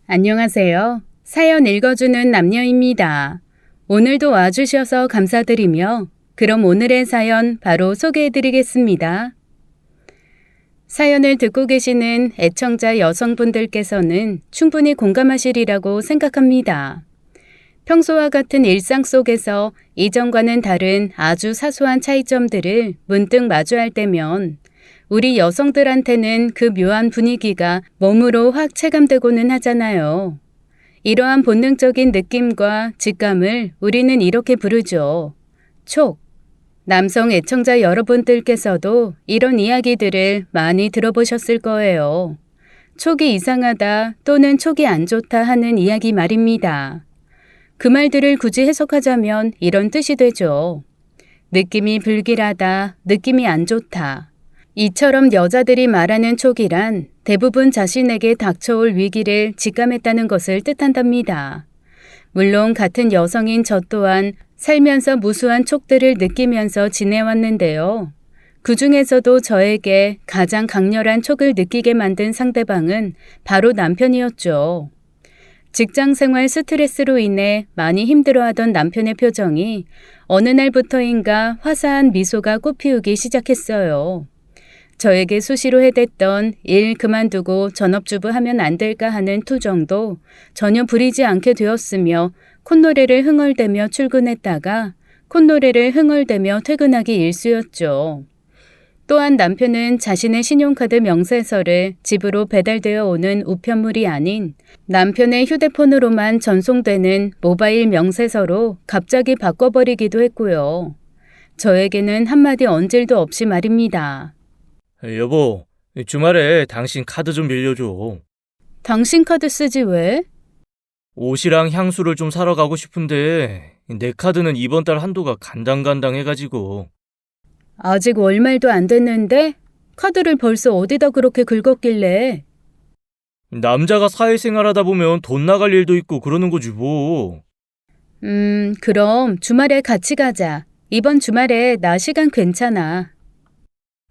안녕하세요. 사연 읽어주는 남녀입니다. 오늘도 와주셔서 감사드리며 그럼 오늘의 사연 바로 소개해드리겠습니다. 사연을 듣고 계시는 애청자 여성분들께서는 충분히 공감하시리라고 생각합니다. 평소와 같은 일상 속에서 이전과는 다른 아주 사소한 차이점들을 문득 마주할 때면 우리 여성들한테는 그 묘한 분위기가 몸으로 확 체감되고는 하잖아요. 이러한 본능적인 느낌과 직감을 우리는 이렇게 부르죠. 촉. 남성 애청자 여러분들께서도 이런 이야기들을 많이 들어보셨을 거예요. 촉이 이상하다 또는 촉이 안 좋다 하는 이야기 말입니다. 그 말들을 굳이 해석하자면 이런 뜻이 되죠. 느낌이 불길하다, 느낌이 안 좋다. 이처럼 여자들이 말하는 촉이란 대부분 자신에게 닥쳐올 위기를 직감했다는 것을 뜻한답니다. 물론 같은 여성인 저 또한 살면서 무수한 촉들을 느끼면서 지내왔는데요. 그 중에서도 저에게 가장 강렬한 촉을 느끼게 만든 상대방은 바로 남편이었죠. 직장 생활 스트레스로 인해 많이 힘들어하던 남편의 표정이 어느 날부터인가 화사한 미소가 꽃피우기 시작했어요. 저에게 수시로 해댔던 일 그만두고 전업주부 하면 안 될까 하는 투정도 전혀 부리지 않게 되었으며 콧노래를 흥얼대며 출근했다가 콧노래를 흥얼대며 퇴근하기 일쑤였죠. 또한 남편은 자신의 신용카드 명세서를 집으로 배달되어 오는 우편물이 아닌 남편의 휴대폰으로만 전송되는 모바일 명세서로 갑자기 바꿔버리기도 했고요. 저에게는 한마디 언질도 없이 말입니다. 여보, 주말에 당신 카드 좀 빌려줘. 당신 카드 쓰지 왜? 옷이랑 향수를 좀 사러 가고 싶은데 내 카드는 이번 달 한도가 간당간당해가지고. 아직 월말도 안 됐는데 카드를 벌써 어디다 그렇게 긁었길래. 남자가 사회생활하다 보면 돈 나갈 일도 있고 그러는 거지 뭐. 그럼 주말에 같이 가자. 이번 주말에 나 시간 괜찮아.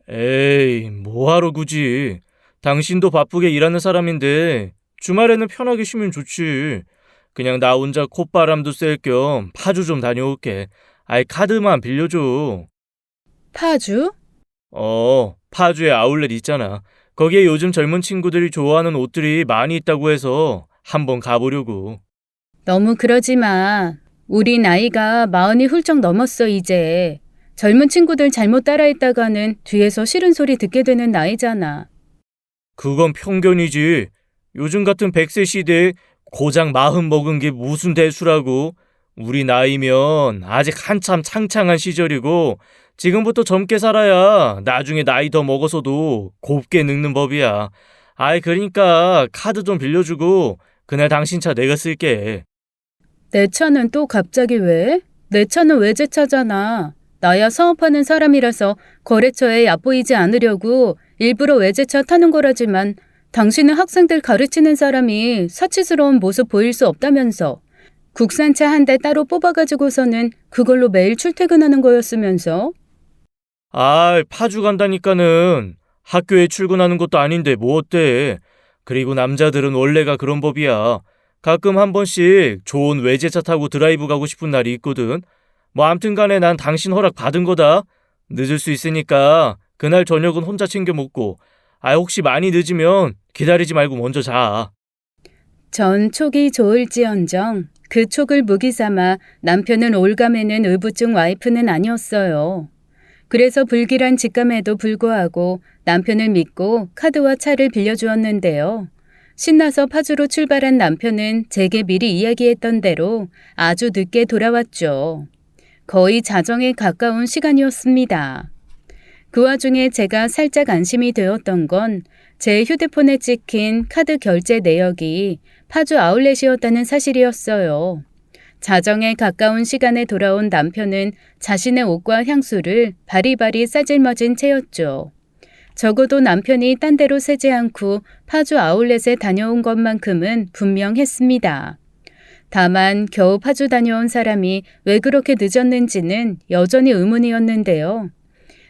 에이, 뭐하러 굳이. 당신도 바쁘게 일하는 사람인데 주말에는 편하게 쉬면 좋지. 그냥 나 혼자 콧바람도 쐴 겸 파주 좀 다녀올게. 아이, 카드만 빌려줘. 파주? 파주에 아울렛 있잖아. 거기에 요즘 젊은 친구들이 좋아하는 옷들이 많이 있다고 해서 한번 가보려고. 너무 그러지 마. 우리 나이가 40이 훌쩍 넘었어 이제. 젊은 친구들 잘못 따라했다가는 뒤에서 싫은 소리 듣게 되는 나이잖아. 그건 편견이지. 요즘 같은 100세 시대에 고작 40 먹은 게 무슨 대수라고. 우리 나이면 아직 한참 창창한 시절이고 지금부터 젊게 살아야 나중에 나이 더 먹어서도 곱게 늙는 법이야. 아이, 그러니까 카드 좀 빌려주고 그날 당신 차 내가 쓸게. 내 차는 또 갑자기 왜? 내 차는 외제차잖아. 나야 사업하는 사람이라서 거래처에 얕보이지 않으려고 일부러 외제차 타는 거라지만 당신은 학생들 가르치는 사람이 사치스러운 모습 보일 수 없다면서. 국산차 한 대 따로 뽑아가지고서는 그걸로 매일 출퇴근하는 거였으면서. 파주 간다니까는 학교에 출근하는 것도 아닌데 뭐 어때. 그리고 남자들은 원래가 그런 법이야. 가끔 한 번씩 좋은 외제차 타고 드라이브 가고 싶은 날이 있거든. 뭐 암튼 간에 난 당신 허락 받은 거다. 늦을 수 있으니까 그날 저녁은 혼자 챙겨 먹고 혹시 많이 늦으면 기다리지 말고 먼저 자. 전 촉이 좋을지언정 그 촉을 무기 삼아 남편은 올가매는 의부증 와이프는 아니었어요. 그래서 불길한 직감에도 불구하고 남편을 믿고 카드와 차를 빌려주었는데요. 신나서 파주로 출발한 남편은 제게 미리 이야기했던 대로 아주 늦게 돌아왔죠. 거의 자정에 가까운 시간이었습니다. 그 와중에 제가 살짝 안심이 되었던 건 제 휴대폰에 찍힌 카드 결제 내역이 파주 아울렛이었다는 사실이었어요. 자정에 가까운 시간에 돌아온 남편은 자신의 옷과 향수를 바리바리 싸질머진 채였죠. 적어도 남편이 딴 데로 새지 않고 파주 아울렛에 다녀온 것만큼은 분명했습니다. 다만 겨우 파주 다녀온 사람이 왜 그렇게 늦었는지는 여전히 의문이었는데요.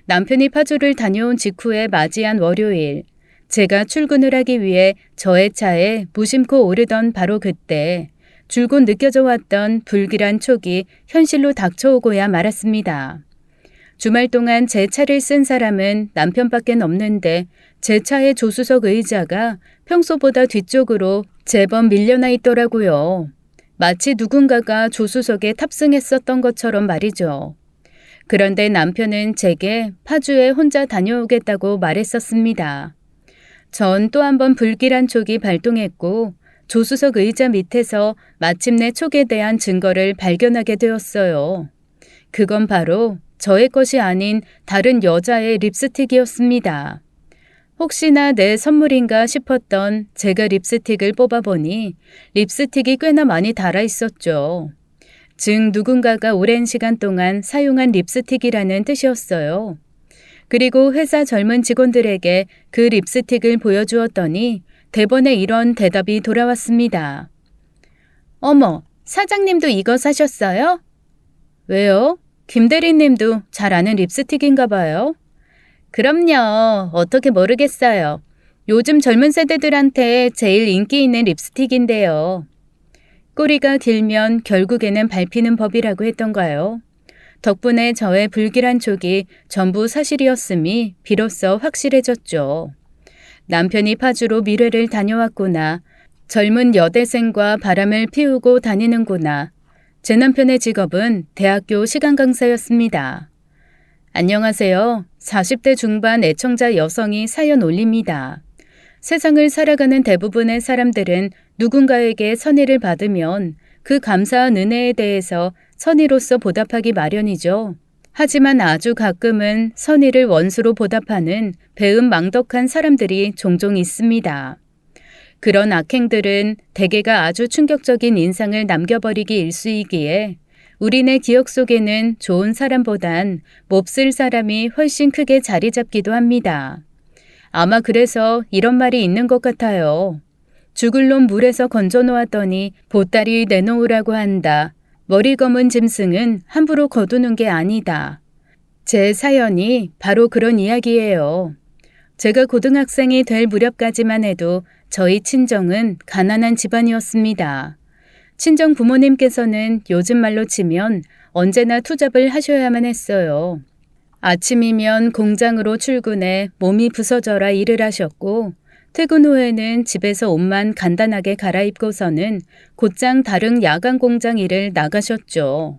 남편이 파주를 다녀온 직후에 맞이한 월요일, 제가 출근을 하기 위해 저의 차에 무심코 오르던 바로 그때 줄곧 느껴져 왔던 불길한 촉이 현실로 닥쳐오고야 말았습니다. 주말 동안 제 차를 쓴 사람은 남편밖에 없는데 제 차의 조수석 의자가 평소보다 뒤쪽으로 제법 밀려나 있더라고요. 마치 누군가가 조수석에 탑승했었던 것처럼 말이죠. 그런데 남편은 제게 파주에 혼자 다녀오겠다고 말했었습니다. 전 또 한 번 불길한 촉이 발동했고 조수석 의자 밑에서 마침내 촉에 대한 증거를 발견하게 되었어요. 그건 바로 저의 것이 아닌 다른 여자의 립스틱이었습니다. 혹시나 내 선물인가 싶었던 제가 립스틱을 뽑아보니 립스틱이 꽤나 많이 달아 있었죠. 즉 누군가가 오랜 시간 동안 사용한 립스틱이라는 뜻이었어요. 그리고 회사 젊은 직원들에게 그 립스틱을 보여주었더니 대번에 이런 대답이 돌아왔습니다. 어머, 사장님도 이거 사셨어요? 왜요? 김 대리님도 잘 아는 립스틱인가 봐요. 그럼요. 어떻게 모르겠어요. 요즘 젊은 세대들한테 제일 인기 있는 립스틱인데요. 꼬리가 길면 결국에는 밟히는 법이라고 했던가요? 덕분에 저의 불길한 촉이 전부 사실이었음이 비로소 확실해졌죠. 남편이 파주로 미뢰를 다녀왔구나. 젊은 여대생과 바람을 피우고 다니는구나. 제 남편의 직업은 대학교 시간 강사였습니다. 안녕하세요. 40대 중반 애청자 여성이 사연 올립니다. 세상을 살아가는 대부분의 사람들은 누군가에게 선의를 받으면 그 감사한 은혜에 대해서 선의로서 보답하기 마련이죠. 하지만 아주 가끔은 선의를 원수로 보답하는 배은망덕한 사람들이 종종 있습니다. 그런 악행들은 대개가 아주 충격적인 인상을 남겨버리기 일쑤이기에 우리네 기억 속에는 좋은 사람보단 몹쓸 사람이 훨씬 크게 자리 잡기도 합니다. 아마 그래서 이런 말이 있는 것 같아요. 죽을 놈 물에서 건져 놓았더니 보따리 내놓으라고 한다. 머리 검은 짐승은 함부로 거두는 게 아니다. 제 사연이 바로 그런 이야기예요. 제가 고등학생이 될 무렵까지만 해도 저희 친정은 가난한 집안이었습니다. 친정 부모님께서는 요즘 말로 치면 언제나 투잡을 하셔야만 했어요. 아침이면 공장으로 출근해 몸이 부서져라 일을 하셨고 퇴근 후에는 집에서 옷만 간단하게 갈아입고서는 곧장 다른 야간 공장 일을 나가셨죠.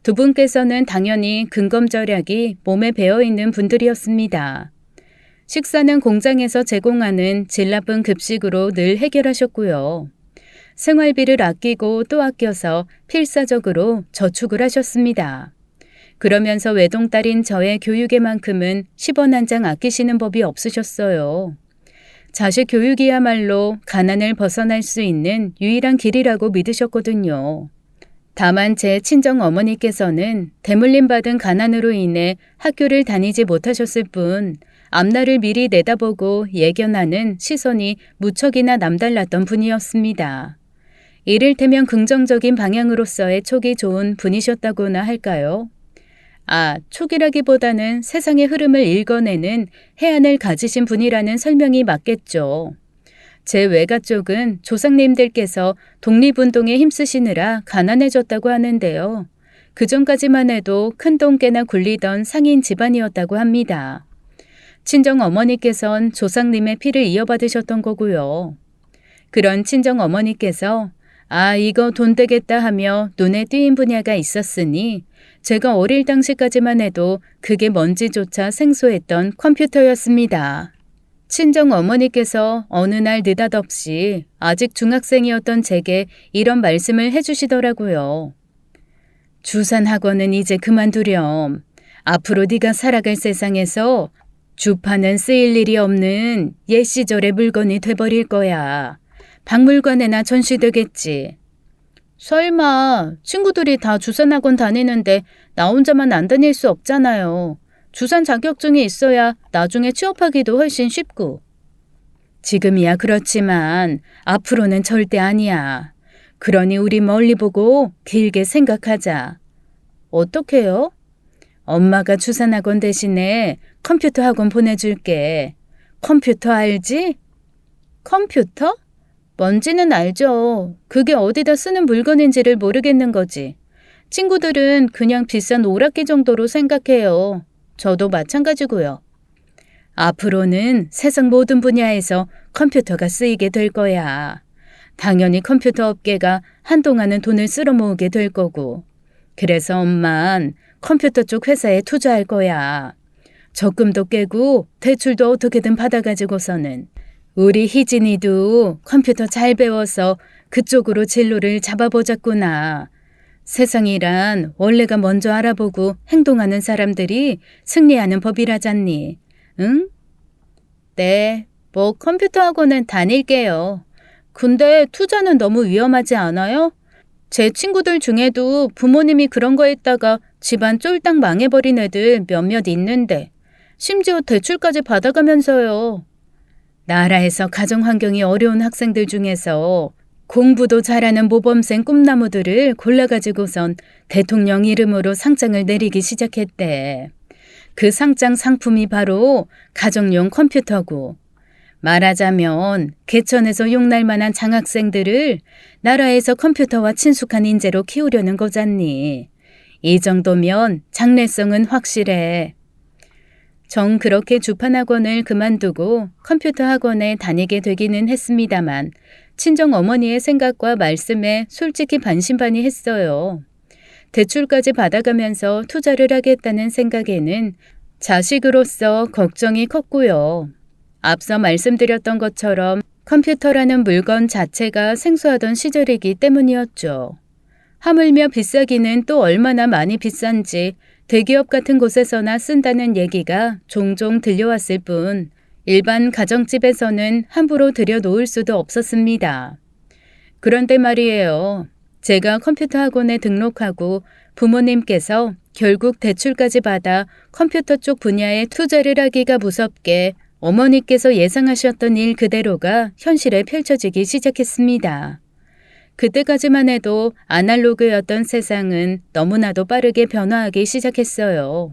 두 분께서는 당연히 근검절약이 몸에 배어있는 분들이었습니다. 식사는 공장에서 제공하는 질 나쁜 급식으로 늘 해결하셨고요. 생활비를 아끼고 또 아껴서 필사적으로 저축을 하셨습니다. 그러면서 외동딸인 저의 교육에만큼은 10원 한 장 아끼시는 법이 없으셨어요. 자식 교육이야말로 가난을 벗어날 수 있는 유일한 길이라고 믿으셨거든요. 다만 제 친정 어머니께서는 대물림 받은 가난으로 인해 학교를 다니지 못하셨을 뿐 앞날을 미리 내다보고 예견하는 시선이 무척이나 남달랐던 분이었습니다. 이를테면 긍정적인 방향으로서의 촉이 좋은 분이셨다고나 할까요? 촉이라기보다는 세상의 흐름을 읽어내는 해안을 가지신 분이라는 설명이 맞겠죠. 제 외가 쪽은 조상님들께서 독립운동에 힘쓰시느라 가난해졌다고 하는데요. 그전까지만 해도 큰돈깨나 굴리던 상인 집안이었다고 합니다. 친정 어머니께선 조상님의 피를 이어받으셨던 거고요. 그런 친정 어머니께서 이거 돈 되겠다 하며 눈에 띄인 분야가 있었으니 제가 어릴 당시까지만 해도 그게 뭔지조차 생소했던 컴퓨터였습니다. 친정 어머니께서 어느 날 느닷없이 아직 중학생이었던 제게 이런 말씀을 해주시더라고요. 주산학원은 이제 그만두렴. 앞으로 네가 살아갈 세상에서 주파는 쓰일 일이 없는 옛 시절의 물건이 돼버릴 거야. 박물관에나 전시되겠지. 설마 친구들이 다 주산학원 다니는데 나 혼자만 안 다닐 수 없잖아요. 주산 자격증이 있어야 나중에 취업하기도 훨씬 쉽고. 지금이야 그렇지만 앞으로는 절대 아니야. 그러니 우리 멀리 보고 길게 생각하자. 어떻게요? 엄마가 주산학원 대신에 컴퓨터 학원 보내줄게. 컴퓨터 알지? 컴퓨터? 뭔지는 알죠. 그게 어디다 쓰는 물건인지를 모르겠는 거지. 친구들은 그냥 비싼 오락기 정도로 생각해요. 저도 마찬가지고요. 앞으로는 세상 모든 분야에서 컴퓨터가 쓰이게 될 거야. 당연히 컴퓨터 업계가 한동안은 돈을 쓸어 모으게 될 거고. 그래서 엄만 컴퓨터 쪽 회사에 투자할 거야. 적금도 깨고 대출도 어떻게든 받아가지고서는 우리 희진이도 컴퓨터 잘 배워서 그쪽으로 진로를 잡아보자꾸나. 세상이란 원래가 먼저 알아보고 행동하는 사람들이 승리하는 법이라잖니. 응? 네, 뭐 컴퓨터 학원은 다닐게요. 근데 투자는 너무 위험하지 않아요? 제 친구들 중에도 부모님이 그런 거 했다가 집안 쫄딱 망해버린 애들 몇몇 있는데 심지어 대출까지 받아가면서요. 나라에서 가정 환경이 어려운 학생들 중에서 공부도 잘하는 모범생 꿈나무들을 골라가지고선 대통령 이름으로 상장을 내리기 시작했대. 그 상장 상품이 바로 가정용 컴퓨터고, 말하자면 개천에서 용날 만한 장학생들을 나라에서 컴퓨터와 친숙한 인재로 키우려는 거잖니. 이 정도면 장래성은 확실해. 전 그렇게 주판학원을 그만두고 컴퓨터 학원에 다니게 되기는 했습니다만 친정 어머니의 생각과 말씀에 솔직히 반신반의했어요. 대출까지 받아가면서 투자를 하겠다는 생각에는 자식으로서 걱정이 컸고요. 앞서 말씀드렸던 것처럼 컴퓨터라는 물건 자체가 생소하던 시절이기 때문이었죠. 하물며 비싸기는 또 얼마나 많이 비싼지 대기업 같은 곳에서나 쓴다는 얘기가 종종 들려왔을 뿐 일반 가정집에서는 함부로 들여놓을 수도 없었습니다. 그런데 말이에요. 제가 컴퓨터 학원에 등록하고 부모님께서 결국 대출까지 받아 컴퓨터 쪽 분야에 투자를 하기가 무섭게 어머니께서 예상하셨던 일 그대로가 현실에 펼쳐지기 시작했습니다. 그때까지만 해도 아날로그였던 세상은 너무나도 빠르게 변화하기 시작했어요.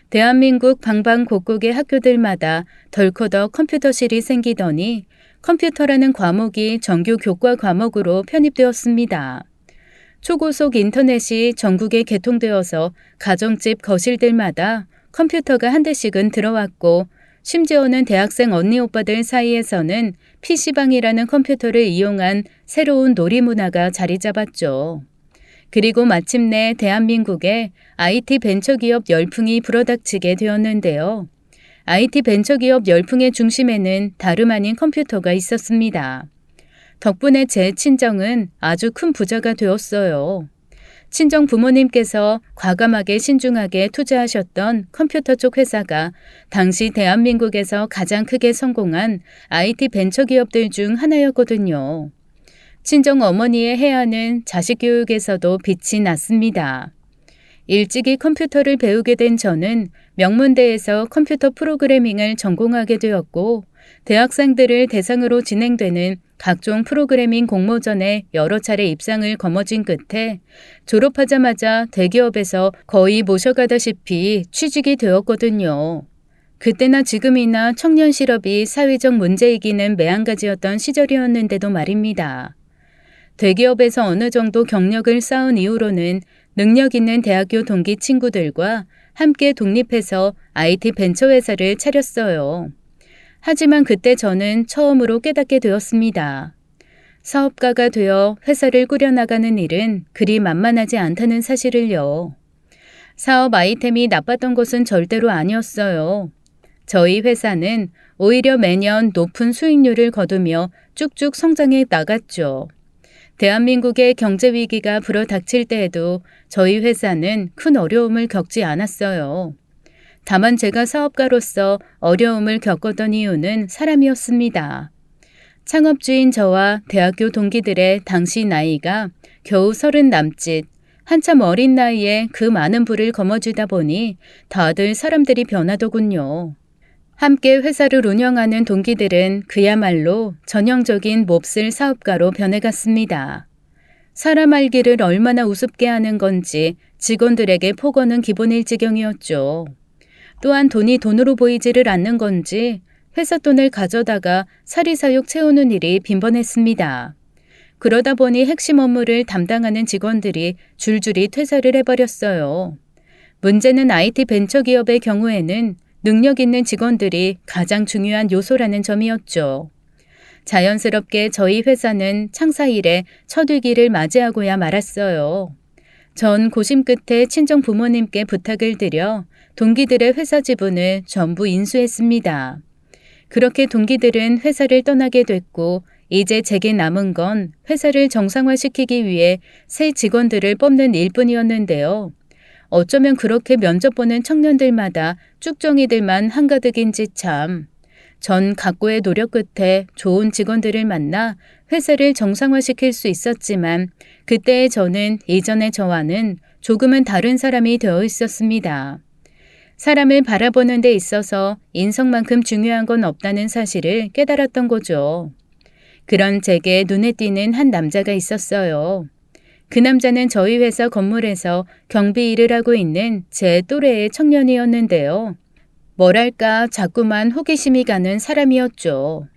대한민국 방방곡곡의 학교들마다 덜커덕 컴퓨터실이 생기더니 컴퓨터라는 과목이 정규 교과 과목으로 편입되었습니다. 초고속 인터넷이 전국에 개통되어서 가정집 거실들마다 컴퓨터가 한 대씩은 들어왔고 심지어는 대학생 언니 오빠들 사이에서는 PC방이라는 컴퓨터를 이용한 새로운 놀이 문화가 자리 잡았죠. 그리고 마침내 대한민국에 IT 벤처기업 열풍이 불어닥치게 되었는데요. IT 벤처기업 열풍의 중심에는 다름 아닌 컴퓨터가 있었습니다. 덕분에 제 친정은 아주 큰 부자가 되었어요. 친정 부모님께서 과감하게 신중하게 투자하셨던 컴퓨터 쪽 회사가 당시 대한민국에서 가장 크게 성공한 IT 벤처기업들 중 하나였거든요. 친정 어머니의 해안은 자식 교육에서도 빛이 났습니다. 일찍이 컴퓨터를 배우게 된 저는 명문대에서 컴퓨터 프로그래밍을 전공하게 되었고 대학생들을 대상으로 진행되는 각종 프로그래밍 공모전에 여러 차례 입상을 거머쥔 끝에 졸업하자마자 대기업에서 거의 모셔가다시피 취직이 되었거든요. 그때나 지금이나 청년 실업이 사회적 문제이기는 매한가지였던 시절이었는데도 말입니다. 대기업에서 어느 정도 경력을 쌓은 이후로는 능력 있는 대학교 동기 친구들과 함께 독립해서 IT 벤처회사를 차렸어요. 하지만 그때 저는 처음으로 깨닫게 되었습니다. 사업가가 되어 회사를 꾸려나가는 일은 그리 만만하지 않다는 사실을요. 사업 아이템이 나빴던 것은 절대로 아니었어요. 저희 회사는 오히려 매년 높은 수익률을 거두며 쭉쭉 성장해 나갔죠. 대한민국의 경제 위기가 불어닥칠 때에도 저희 회사는 큰 어려움을 겪지 않았어요. 다만 제가 사업가로서 어려움을 겪었던 이유는 사람이었습니다. 창업주인 저와 대학교 동기들의 당시 나이가 겨우 30 남짓, 한참 어린 나이에 그 많은 부를 거머쥐다 보니 다들 사람들이 변하더군요. 함께 회사를 운영하는 동기들은 그야말로 전형적인 몹쓸 사업가로 변해갔습니다. 사람 알기를 얼마나 우습게 하는 건지 직원들에게 폭언은 기본일 지경이었죠. 또한 돈이 돈으로 보이지를 않는 건지 회사 돈을 가져다가 사리사욕 채우는 일이 빈번했습니다. 그러다 보니 핵심 업무를 담당하는 직원들이 줄줄이 퇴사를 해버렸어요. 문제는 IT 벤처기업의 경우에는 능력 있는 직원들이 가장 중요한 요소라는 점이었죠. 자연스럽게 저희 회사는 창사 이래 첫 위기를 맞이하고야 말았어요. 전 고심 끝에 친정 부모님께 부탁을 드려 동기들의 회사 지분을 전부 인수했습니다. 그렇게 동기들은 회사를 떠나게 됐고 이제 제게 남은 건 회사를 정상화시키기 위해 새 직원들을 뽑는 일뿐이었는데요. 어쩌면 그렇게 면접 보는 청년들마다 쭉정이들만 한가득인지 참. 전 각고의 노력 끝에 좋은 직원들을 만나 회사를 정상화시킬 수 있었지만 그때의 저는 이전의 저와는 조금은 다른 사람이 되어 있었습니다. 사람을 바라보는 데 있어서 인성만큼 중요한 건 없다는 사실을 깨달았던 거죠. 그런 제게 눈에 띄는 한 남자가 있었어요. 그 남자는 저희 회사 건물에서 경비 일을 하고 있는 제 또래의 청년이었는데요. 뭐랄까 자꾸만 호기심이 가는 사람이었죠.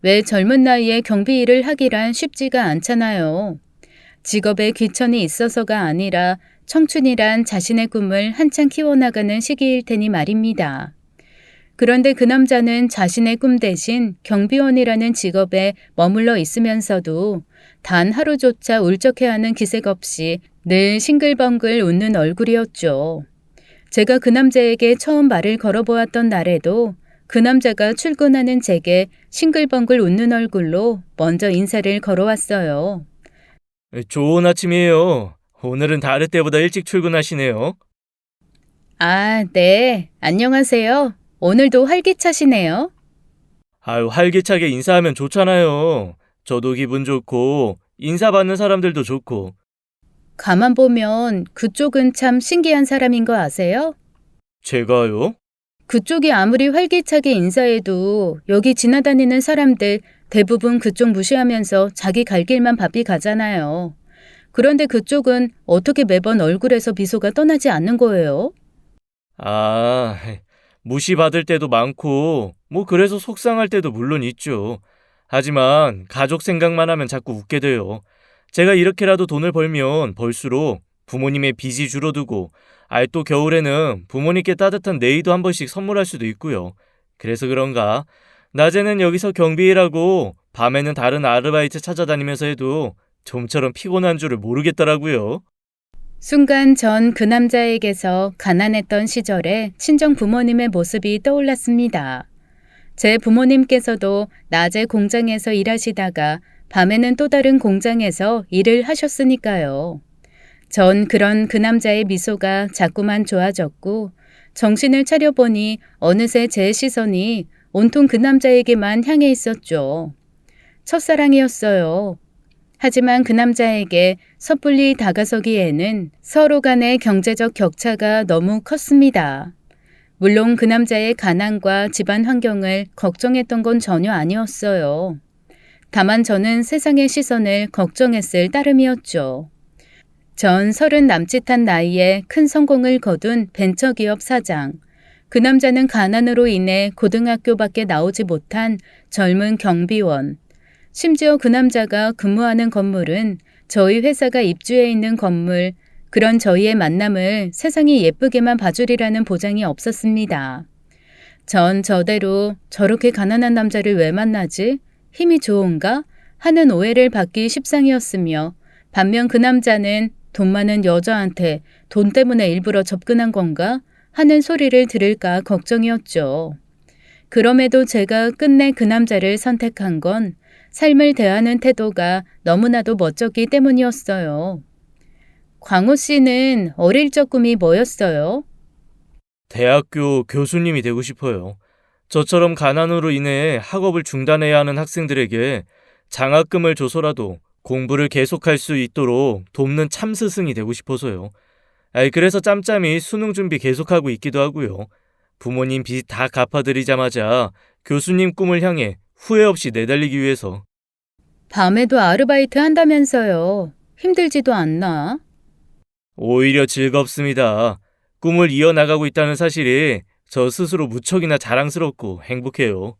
왜 젊은 나이에 경비 일을 하기란 쉽지가 않잖아요. 직업에 귀천이 있어서가 아니라 청춘이란 자신의 꿈을 한창 키워나가는 시기일 테니 말입니다. 그런데 그 남자는 자신의 꿈 대신 경비원이라는 직업에 머물러 있으면서도 단 하루조차 울적해하는 기색 없이 늘 싱글벙글 웃는 얼굴이었죠. 제가 그 남자에게 처음 말을 걸어보았던 날에도 그 남자가 출근하는 제게 싱글벙글 웃는 얼굴로 먼저 인사를 걸어왔어요. 좋은 아침이에요. 오늘은 다를 때보다 일찍 출근하시네요. 아, 네. 안녕하세요. 오늘도 활기차시네요. 아유, 활기차게 인사하면 좋잖아요. 저도 기분 좋고 인사받는 사람들도 좋고. 가만 보면 그쪽은 참 신기한 사람인 거 아세요? 제가요? 그쪽이 아무리 활기차게 인사해도 여기 지나다니는 사람들 대부분 그쪽 무시하면서 자기 갈 길만 바삐 가잖아요. 그런데 그쪽은 어떻게 매번 얼굴에서 미소가 떠나지 않는 거예요? 아, 무시받을 때도 많고 그래서 속상할 때도 물론 있죠. 하지만 가족 생각만 하면 자꾸 웃게 돼요. 제가 이렇게라도 돈을 벌면 벌수록 부모님의 빚이 줄어들고 또 겨울에는 부모님께 따뜻한 네이도 한 번씩 선물할 수도 있고요. 그래서 그런가 낮에는 여기서 경비일하고 밤에는 다른 아르바이트 찾아다니면서 해도 좀처럼 피곤한 줄을 모르겠더라고요. 순간 전 그 남자에게서 가난했던 시절에 친정 부모님의 모습이 떠올랐습니다. 제 부모님께서도 낮에 공장에서 일하시다가 밤에는 또 다른 공장에서 일을 하셨으니까요. 전 그런 그 남자의 미소가 자꾸만 좋아졌고 정신을 차려보니 어느새 제 시선이 온통 그 남자에게만 향해 있었죠. 첫사랑이었어요. 하지만 그 남자에게 섣불리 다가서기에는 서로 간의 경제적 격차가 너무 컸습니다. 물론 그 남자의 가난과 집안 환경을 걱정했던 건 전혀 아니었어요. 다만 저는 세상의 시선을 걱정했을 따름이었죠. 전 30 남짓한 나이에 큰 성공을 거둔 벤처기업 사장. 그 남자는 가난으로 인해 고등학교밖에 나오지 못한 젊은 경비원. 심지어 그 남자가 근무하는 건물은 저희 회사가 입주해 있는 건물, 그런 저희의 만남을 세상이 예쁘게만 봐주리라는 보장이 없었습니다. 전 저대로 저렇게 가난한 남자를 왜 만나지? 힘이 좋은가? 하는 오해를 받기 십상이었으며 반면 그 남자는 돈 많은 여자한테 돈 때문에 일부러 접근한 건가? 하는 소리를 들을까 걱정이었죠. 그럼에도 제가 끝내 그 남자를 선택한 건 삶을 대하는 태도가 너무나도 멋졌기 때문이었어요. 광호 씨는 어릴 적 꿈이 뭐였어요? 대학교 교수님이 되고 싶어요. 저처럼 가난으로 인해 학업을 중단해야 하는 학생들에게 장학금을 줘서라도 공부를 계속할 수 있도록 돕는 참스승이 되고 싶어서요. 그래서 짬짬이 수능 준비 계속하고 있기도 하고요. 부모님 빚 다 갚아드리자마자 교수님 꿈을 향해 후회 없이 내달리기 위해서. 밤에도 아르바이트 한다면서요. 힘들지도 않나? 오히려 즐겁습니다. 꿈을 이어나가고 있다는 사실이 저 스스로 무척이나 자랑스럽고 행복해요.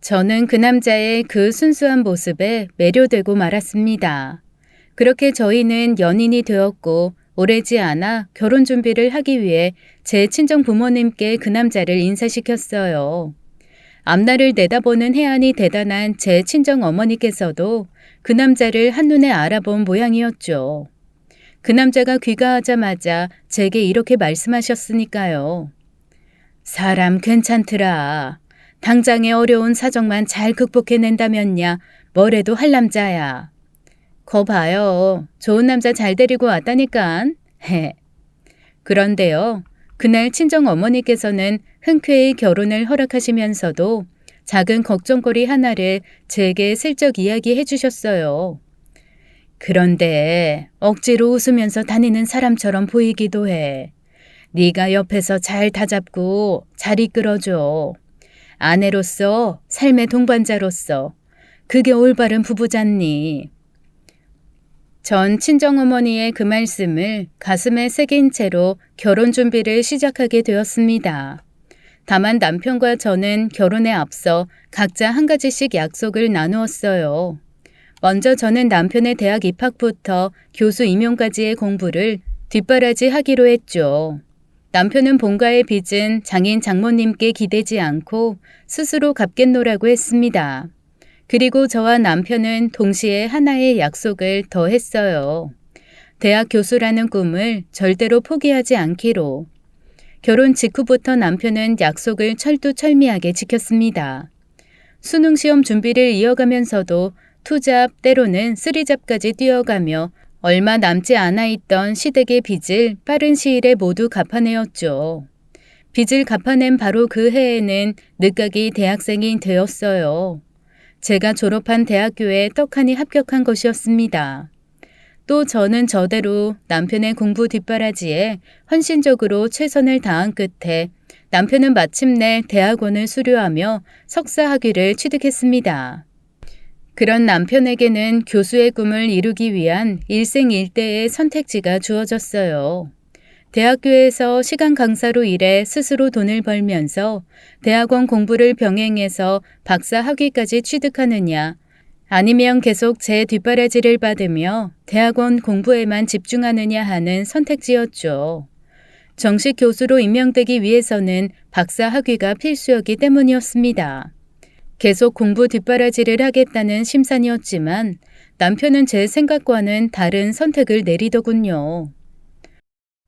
저는 그 남자의 그 순수한 모습에 매료되고 말았습니다. 그렇게 저희는 연인이 되었고 오래지 않아 결혼 준비를 하기 위해 제 친정 부모님께 그 남자를 인사시켰어요. 앞날을 내다보는 해안이 대단한 제 친정 어머니께서도 그 남자를 한눈에 알아본 모양이었죠. 그 남자가 귀가하자마자 제게 이렇게 말씀하셨으니까요. 사람 괜찮더라. 당장의 어려운 사정만 잘 극복해낸다면야 뭐래도 할 남자야. 거 봐요. 좋은 남자 잘 데리고 왔다니깐. 헤. 그런데요. 그날 친정 어머니께서는 흔쾌히 결혼을 허락하시면서도 작은 걱정거리 하나를 제게 슬쩍 이야기해 주셨어요. 그런데 억지로 웃으면서 다니는 사람처럼 보이기도 해. 네가 옆에서 잘 다잡고 잘 이끌어줘. 아내로서 삶의 동반자로서 그게 올바른 부부잖니. 전 친정어머니의 그 말씀을 가슴에 새긴 채로 결혼 준비를 시작하게 되었습니다. 다만 남편과 저는 결혼에 앞서 각자 한 가지씩 약속을 나누었어요. 먼저 저는 남편의 대학 입학부터 교수 임용까지의 공부를 뒷바라지하기로 했죠. 남편은 본가의 빚은 장인 장모님께 기대지 않고 스스로 갚겠노라고 했습니다. 그리고 저와 남편은 동시에 하나의 약속을 더 했어요. 대학 교수라는 꿈을 절대로 포기하지 않기로. 결혼 직후부터 남편은 약속을 철두철미하게 지켰습니다. 수능 시험 준비를 이어가면서도 투잡 때로는 쓰리잡까지 뛰어가며 얼마 남지 않아 있던 시댁의 빚을 빠른 시일에 모두 갚아내었죠. 빚을 갚아낸 바로 그 해에는 늦가기 대학생이 되었어요. 제가 졸업한 대학교에 떡하니 합격한 것이었습니다. 또 저는 저대로 남편의 공부 뒷바라지에 헌신적으로 최선을 다한 끝에 남편은 마침내 대학원을 수료하며 석사 학위를 취득했습니다. 그런 남편에게는 교수의 꿈을 이루기 위한 일생일대의 선택지가 주어졌어요. 대학교에서 시간 강사로 일해 스스로 돈을 벌면서 대학원 공부를 병행해서 박사 학위까지 취득하느냐, 아니면 계속 제 뒷바라지를 받으며 대학원 공부에만 집중하느냐 하는 선택지였죠. 정식 교수로 임명되기 위해서는 박사 학위가 필수였기 때문이었습니다. 계속 공부 뒷바라지를 하겠다는 심산이었지만 남편은 제 생각과는 다른 선택을 내리더군요.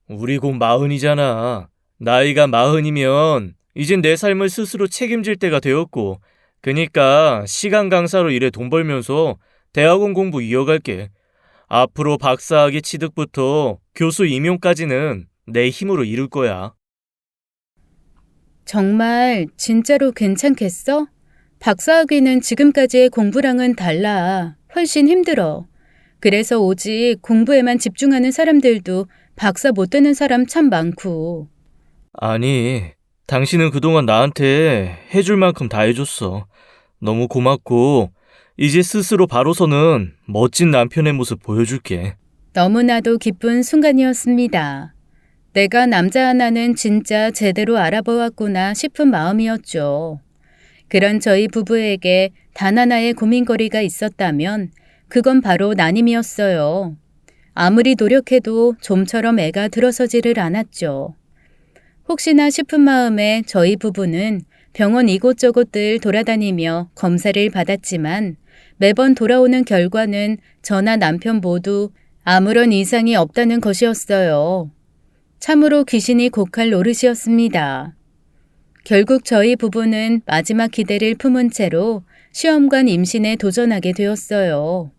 우리 곧 40이잖아. 나이가 40이면 이젠 내 삶을 스스로 책임질 때가 되었고, 그니까 시간 강사로 일해 돈 벌면서 대학원 공부 이어갈게. 앞으로 박사학위 취득부터 교수 임용까지는 내 힘으로 이룰 거야. 정말 진짜로 괜찮겠어? 박사학위는 지금까지의 공부랑은 달라. 훨씬 힘들어. 그래서 오직 공부에만 집중하는 사람들도 박사 못 되는 사람 참 많고. 아니, 당신은 그동안 나한테 해줄 만큼 다 해줬어. 너무 고맙고, 이제 스스로 바로서는 멋진 남편의 모습 보여줄게. 너무나도 기쁜 순간이었습니다. 내가 남자 하나는 진짜 제대로 알아보았구나 싶은 마음이었죠. 그런 저희 부부에게 단 하나의 고민거리가 있었다면 그건 바로 난임이었어요. 아무리 노력해도 좀처럼 애가 들어서지를 않았죠. 혹시나 싶은 마음에 저희 부부는 병원 이곳저곳들 돌아다니며 검사를 받았지만 매번 돌아오는 결과는 저나 남편 모두 아무런 이상이 없다는 것이었어요. 참으로 귀신이 곡할 노릇이었습니다. 결국 저희 부부는 마지막 기대를 품은 채로 시험관 임신에 도전하게 되었어요.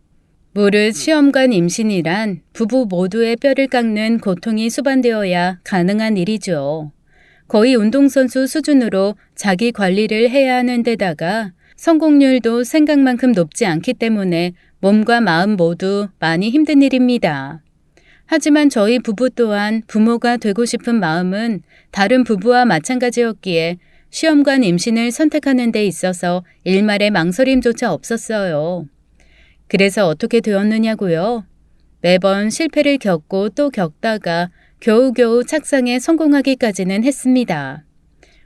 무릇 시험관 임신이란 부부 모두의 뼈를 깎는 고통이 수반되어야 가능한 일이죠. 거의 운동선수 수준으로 자기 관리를 해야 하는 데다가 성공률도 생각만큼 높지 않기 때문에 몸과 마음 모두 많이 힘든 일입니다. 하지만 저희 부부 또한 부모가 되고 싶은 마음은 다른 부부와 마찬가지였기에 시험관 임신을 선택하는 데 있어서 일말의 망설임조차 없었어요. 그래서 어떻게 되었느냐고요? 매번 실패를 겪고 또 겪다가 겨우겨우 착상에 성공하기까지는 했습니다.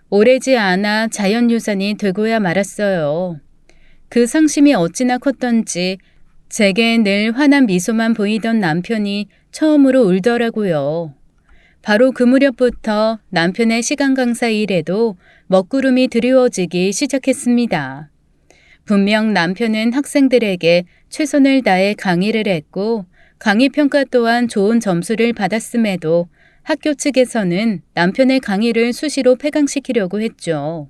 오래지 않아 자연유산이 되고야 말았어요. 그 상심이 어찌나 컸던지 제게 늘 환한 미소만 보이던 남편이 처음으로 울더라고요. 바로 그 무렵부터 남편의 시간 강사 일에도 먹구름이 드리워지기 시작했습니다. 분명 남편은 학생들에게 최선을 다해 강의를 했고 강의 평가 또한 좋은 점수를 받았음에도 학교 측에서는 남편의 강의를 수시로 폐강시키려고 했죠.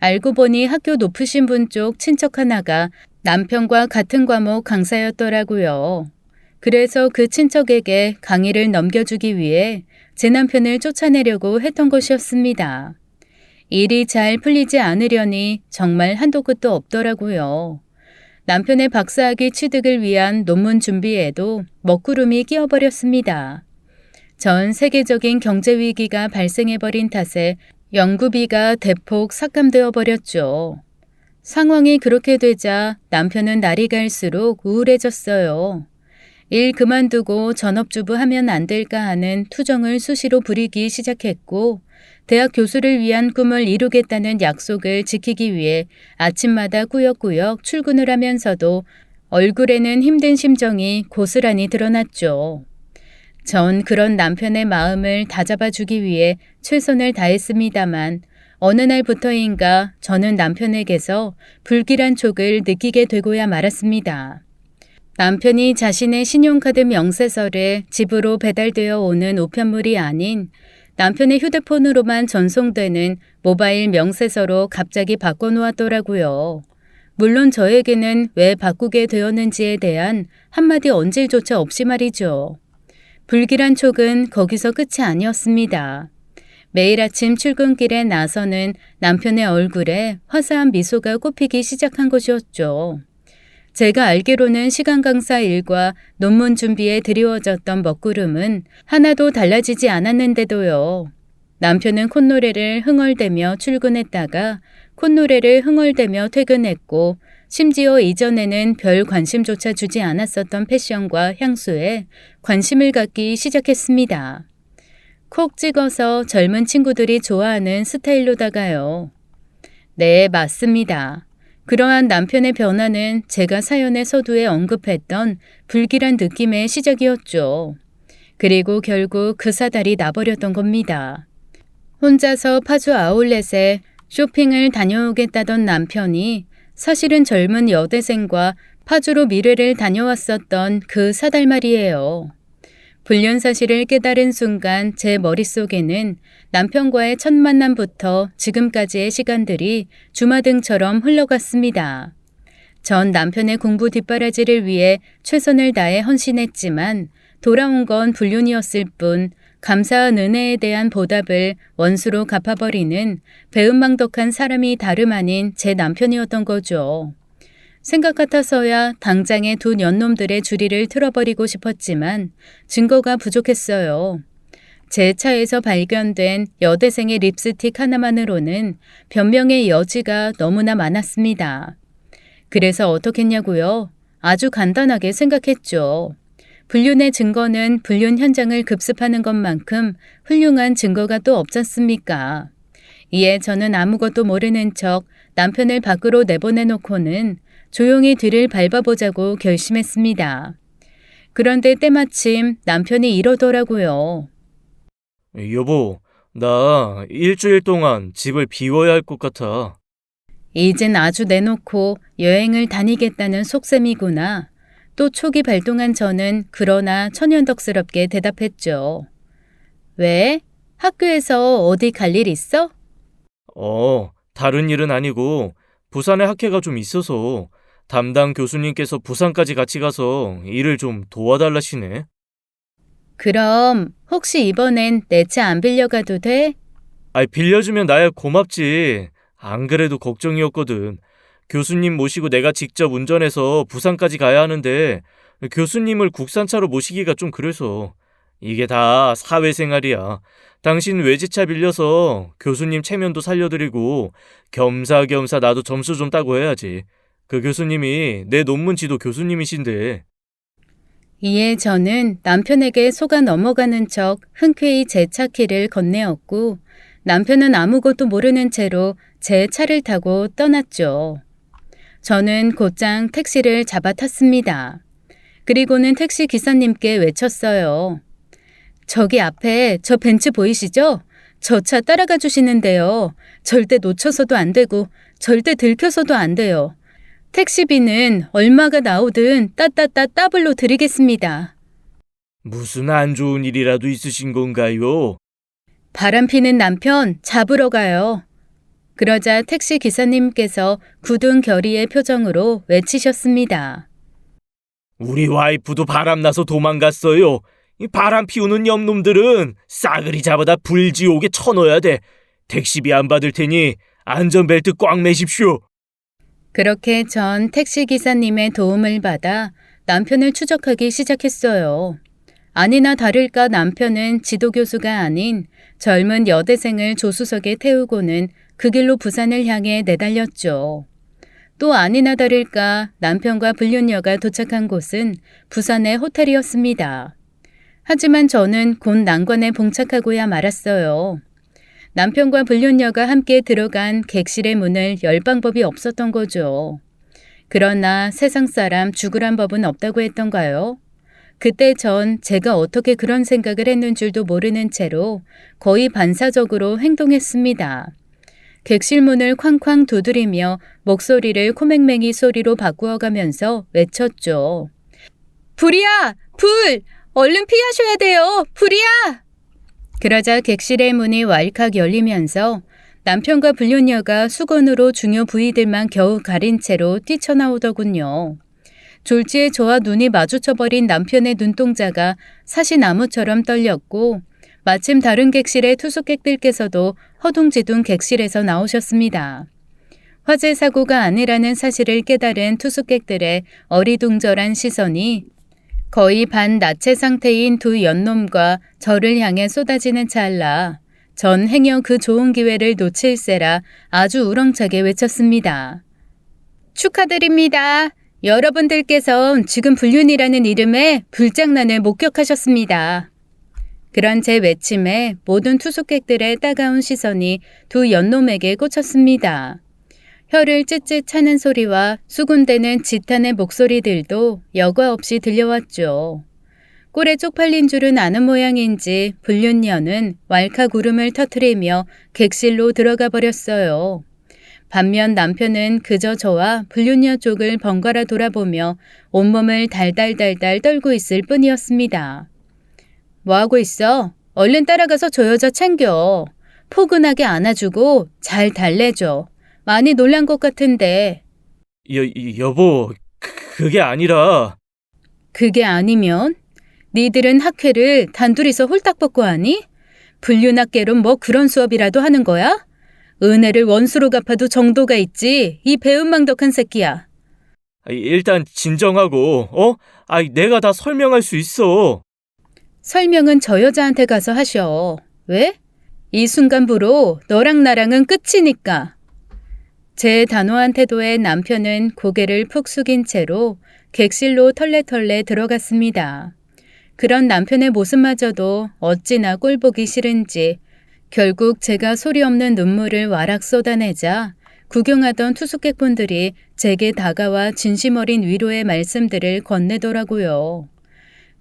알고 보니 학교 높으신 분 쪽 친척 하나가 남편과 같은 과목 강사였더라고요. 그래서 그 친척에게 강의를 넘겨주기 위해 제 남편을 쫓아내려고 했던 것이었습니다. 일이 잘 풀리지 않으려니 정말 한도 끝도 없더라고요. 남편의 박사학위 취득을 위한 논문 준비에도 먹구름이 끼어버렸습니다. 전 세계적인 경제 위기가 발생해버린 탓에 연구비가 대폭 삭감되어 버렸죠. 상황이 그렇게 되자 남편은 날이 갈수록 우울해졌어요. 일 그만두고 전업주부 하면 안 될까 하는 투정을 수시로 부리기 시작했고 대학 교수를 위한 꿈을 이루겠다는 약속을 지키기 위해 아침마다 꾸역꾸역 출근을 하면서도 얼굴에는 힘든 심정이 고스란히 드러났죠. 전 그런 남편의 마음을 다잡아주기 위해 최선을 다했습니다만 어느 날부터인가 저는 남편에게서 불길한 촉을 느끼게 되고야 말았습니다. 남편이 자신의 신용카드 명세서를 집으로 배달되어 오는 우편물이 아닌 남편의 휴대폰으로만 전송되는 모바일 명세서로 갑자기 바꿔놓았더라고요. 물론 저에게는 왜 바꾸게 되었는지에 대한 한마디 언질조차 없이 말이죠. 불길한 촉은 거기서 끝이 아니었습니다. 매일 아침 출근길에 나서는 남편의 얼굴에 화사한 미소가 꽃피기 시작한 것이었죠. 제가 알기로는 시간 강사 일과 논문 준비에 드리워졌던 먹구름은 하나도 달라지지 않았는데도요. 남편은 콧노래를 흥얼대며 출근했다가 콧노래를 흥얼대며 퇴근했고 심지어 이전에는 별 관심조차 주지 않았었던 패션과 향수에 관심을 갖기 시작했습니다. 콕 찍어서 젊은 친구들이 좋아하는 스타일로다가요. 네, 맞습니다. 그러한 남편의 변화는 제가 사연의 서두에 언급했던 불길한 느낌의 시작이었죠. 그리고 결국 그 사달이 나버렸던 겁니다. 혼자서 파주 아울렛에 쇼핑을 다녀오겠다던 남편이 사실은 젊은 여대생과 파주로 미래를 다녀왔었던 그 사달 말이에요. 불륜 사실을 깨달은 순간 제 머릿속에는 남편과의 첫 만남부터 지금까지의 시간들이 주마등처럼 흘러갔습니다. 전 남편의 공부 뒷바라지를 위해 최선을 다해 헌신했지만 돌아온 건 불륜이었을 뿐 감사한 은혜에 대한 보답을 원수로 갚아버리는 배은망덕한 사람이 다름 아닌 제 남편이었던 거죠. 생각 같아서야 당장의 두 년놈들의 주리를 틀어버리고 싶었지만 증거가 부족했어요. 제 차에서 발견된 여대생의 립스틱 하나만으로는 변명의 여지가 너무나 많았습니다. 그래서 어떻겠냐고요? 아주 간단하게 생각했죠. 불륜의 증거는 불륜 현장을 급습하는 것만큼 훌륭한 증거가 또 없지 않습니까? 이에 저는 아무것도 모르는 척 남편을 밖으로 내보내놓고는 조용히 뒤를 밟아보자고 결심했습니다. 그런데 때마침 남편이 이러더라고요. 여보, 나 일주일 동안 집을 비워야 할 것 같아. 이젠 아주 내놓고 여행을 다니겠다는 속셈이구나. 또 촉이 발동한 저는 그러나 천연덕스럽게 대답했죠. 왜? 학교에서 어디 갈 일 있어? 다른 일은 아니고 부산에 학회가 좀 있어서 담당 교수님께서 부산까지 같이 가서 일을 좀 도와달라시네. 그럼 혹시 이번엔 내 차 안 빌려가도 돼? 빌려주면 나야 고맙지. 안 그래도 걱정이었거든. 교수님 모시고 내가 직접 운전해서 부산까지 가야 하는데 교수님을 국산차로 모시기가 좀 그래서. 이게 다 사회생활이야. 당신 외제차 빌려서 교수님 체면도 살려드리고 겸사겸사 나도 점수 좀 따고 해야지. 그 교수님이 내 논문지도 교수님이신데. 이에 저는 남편에게 속아 넘어가는 척 흔쾌히 제 차 키를 건네었고 남편은 아무것도 모르는 채로 제 차를 타고 떠났죠. 저는 곧장 택시를 잡아 탔습니다. 그리고는 택시 기사님께 외쳤어요. 저기 앞에 저 벤츠 보이시죠? 저 차 따라가 주시는데요. 절대 놓쳐서도 안 되고 절대 들켜서도 안 돼요. 택시비는 얼마가 나오든 따따따 더블로 드리겠습니다. 무슨 안 좋은 일이라도 있으신 건가요? 바람피는 남편 잡으러 가요. 그러자 택시 기사님께서 굳은 결의의 표정으로 외치셨습니다. 우리 와이프도 바람나서 도망갔어요. 이 바람 피우는 염놈들은 싸그리 잡아다 불지옥에 쳐넣어야 돼. 택시비 안 받을 테니 안전벨트 꽉 매십시오. 그렇게 전 택시 기사님의 도움을 받아 남편을 추적하기 시작했어요. 아니나 다를까 남편은 지도교수가 아닌 젊은 여대생을 조수석에 태우고는 그 길로 부산을 향해 내달렸죠. 또 아니나 다를까 남편과 불륜녀가 도착한 곳은 부산의 호텔이었습니다. 하지만 저는 곧 난관에 봉착하고야 말았어요. 남편과 불륜녀가 함께 들어간 객실의 문을 열 방법이 없었던 거죠. 그러나 세상 사람 죽으란 법은 없다고 했던가요? 그때 전 제가 어떻게 그런 생각을 했는 줄도 모르는 채로 거의 반사적으로 행동했습니다. 객실 문을 쾅쾅 두드리며 목소리를 코맹맹이 소리로 바꾸어가면서 외쳤죠. 불이야! 불! 얼른 피하셔야 돼요! 불이야! 그러자 객실의 문이 왈칵 열리면서 남편과 불륜녀가 수건으로 중요 부위들만 겨우 가린 채로 뛰쳐나오더군요. 졸지에 저와 눈이 마주쳐버린 남편의 눈동자가 사시나무처럼 떨렸고 마침 다른 객실의 투숙객들께서도 허둥지둥 객실에서 나오셨습니다. 화재 사고가 아니라는 사실을 깨달은 투숙객들의 어리둥절한 시선이 거의 반나체 상태인 두 연놈과 저를 향해 쏟아지는 찰나 전 행여 그 좋은 기회를 놓칠세라 아주 우렁차게 외쳤습니다. 축하드립니다. 여러분들께선 지금 불륜이라는 이름의 불장난을 목격하셨습니다. 그런 제 외침에 모든 투숙객들의 따가운 시선이 두 연놈에게 꽂혔습니다. 혀를 찢찢 차는 소리와 수군대는 지탄의 목소리들도 여과 없이 들려왔죠. 꼴에 쪽팔린 줄은 아는 모양인지 불륜녀는 왈칵 울음을 터뜨리며 객실로 들어가 버렸어요. 반면 남편은 그저 저와 불륜녀 쪽을 번갈아 돌아보며 온몸을 달달달달 떨고 있을 뿐이었습니다. 뭐하고 있어? 얼른 따라가서 저 여자 챙겨. 포근하게 안아주고 잘 달래줘. 많이 놀란 것 같은데. 여보, 그게 아니라. 그게 아니면? 니들은 학회를 단둘이서 홀딱 벗고 하니? 불륜학계로 뭐 그런 수업이라도 하는 거야? 은혜를 원수로 갚아도 정도가 있지. 이 배은망덕한 새끼야. 일단 진정하고, 내가 다 설명할 수 있어. 설명은 저 여자한테 가서 하셔. 왜? 이 순간부로 너랑 나랑은 끝이니까. 제 단호한 태도에 남편은 고개를 푹 숙인 채로 객실로 털레털레 들어갔습니다. 그런 남편의 모습마저도 어찌나 꼴보기 싫은지 결국 제가 소리 없는 눈물을 와락 쏟아내자 구경하던 투숙객분들이 제게 다가와 진심 어린 위로의 말씀들을 건네더라고요.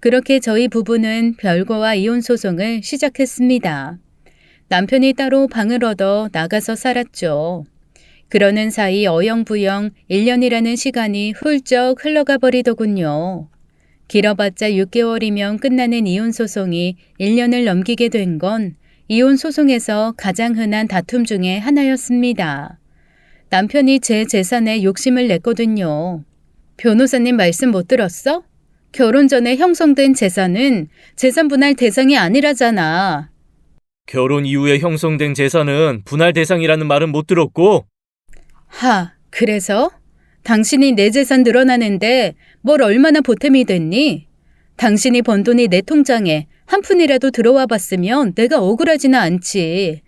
그렇게 저희 부부는 별거와 이혼 소송을 시작했습니다. 남편이 따로 방을 얻어 나가서 살았죠. 그러는 사이 어영부영 1년이라는 시간이 훌쩍 흘러가 버리더군요. 길어봤자 6개월이면 끝나는 이혼 소송이 1년을 넘기게 된 건 이혼 소송에서 가장 흔한 다툼 중에 하나였습니다. 남편이 제 재산에 욕심을 냈거든요. 변호사님 말씀 못 들었어? 결혼 전에 형성된 재산은 재산 분할 대상이 아니라잖아. 결혼 이후에 형성된 재산은 분할 대상이라는 말은 못 들었고. 그래서? 당신이 내 재산 늘어나는데 뭘 얼마나 보탬이 됐니? 당신이 번 돈이 내 통장에 한 푼이라도 들어와 봤으면 내가 억울하지는 않지.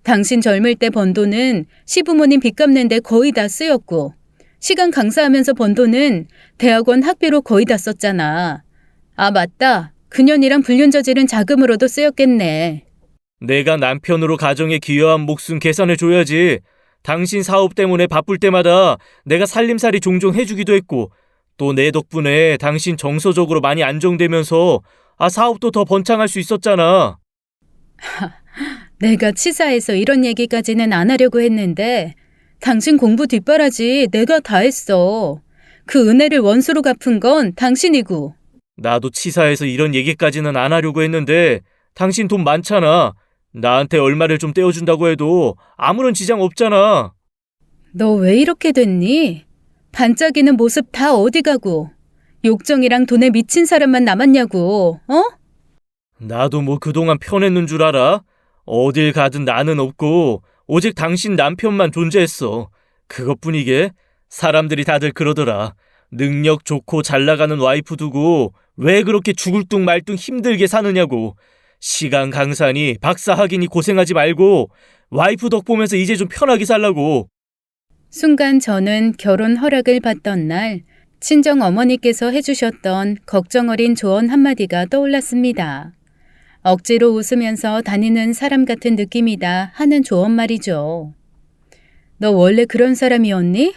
당신 젊을 때 번 돈은 시부모님 빚 갚는 데 거의 다 쓰였고 시간 강사하면서 번 돈은 대학원 학비로 거의 다 썼잖아. 아 맞다. 그년이랑 불륜 저지른 자금으로도 쓰였겠네. 내가 남편으로 가정에 기여한 몫은 계산해줘야지. 당신 사업 때문에 바쁠 때마다 내가 살림살이 종종 해주기도 했고, 또 내 덕분에 당신 정서적으로 많이 안정되면서 사업도 더 번창할 수 있었잖아. 내가 치사해서 이런 얘기까지는 안 하려고 했는데 당신 공부 뒷바라지 내가 다 했어. 그 은혜를 원수로 갚은 건 당신이고. 나도 치사해서 이런 얘기까지는 안 하려고 했는데 당신 돈 많잖아. 나한테 얼마를 좀 떼어준다고 해도 아무런 지장 없잖아. 너 왜 이렇게 됐니? 반짝이는 모습 다 어디 가고 욕정이랑 돈에 미친 사람만 남았냐고, 어? 나도 뭐 그동안 편했는 줄 알아? 어딜 가든 나는 없고 오직 당신 남편만 존재했어. 그것뿐이게 사람들이 다들 그러더라. 능력 좋고 잘 나가는 와이프 두고 왜 그렇게 죽을 둥 말 둥 힘들게 사느냐고. 시간 강사니 박사 학위니 고생하지 말고 와이프 덕 보면서 이제 좀 편하게 살라고. 순간 저는 결혼 허락을 받던 날 친정 어머니께서 해주셨던 걱정 어린 조언 한마디가 떠올랐습니다. 억지로 웃으면서 다니는 사람 같은 느낌이다 하는 조언 말이죠. 너 원래 그런 사람이었니?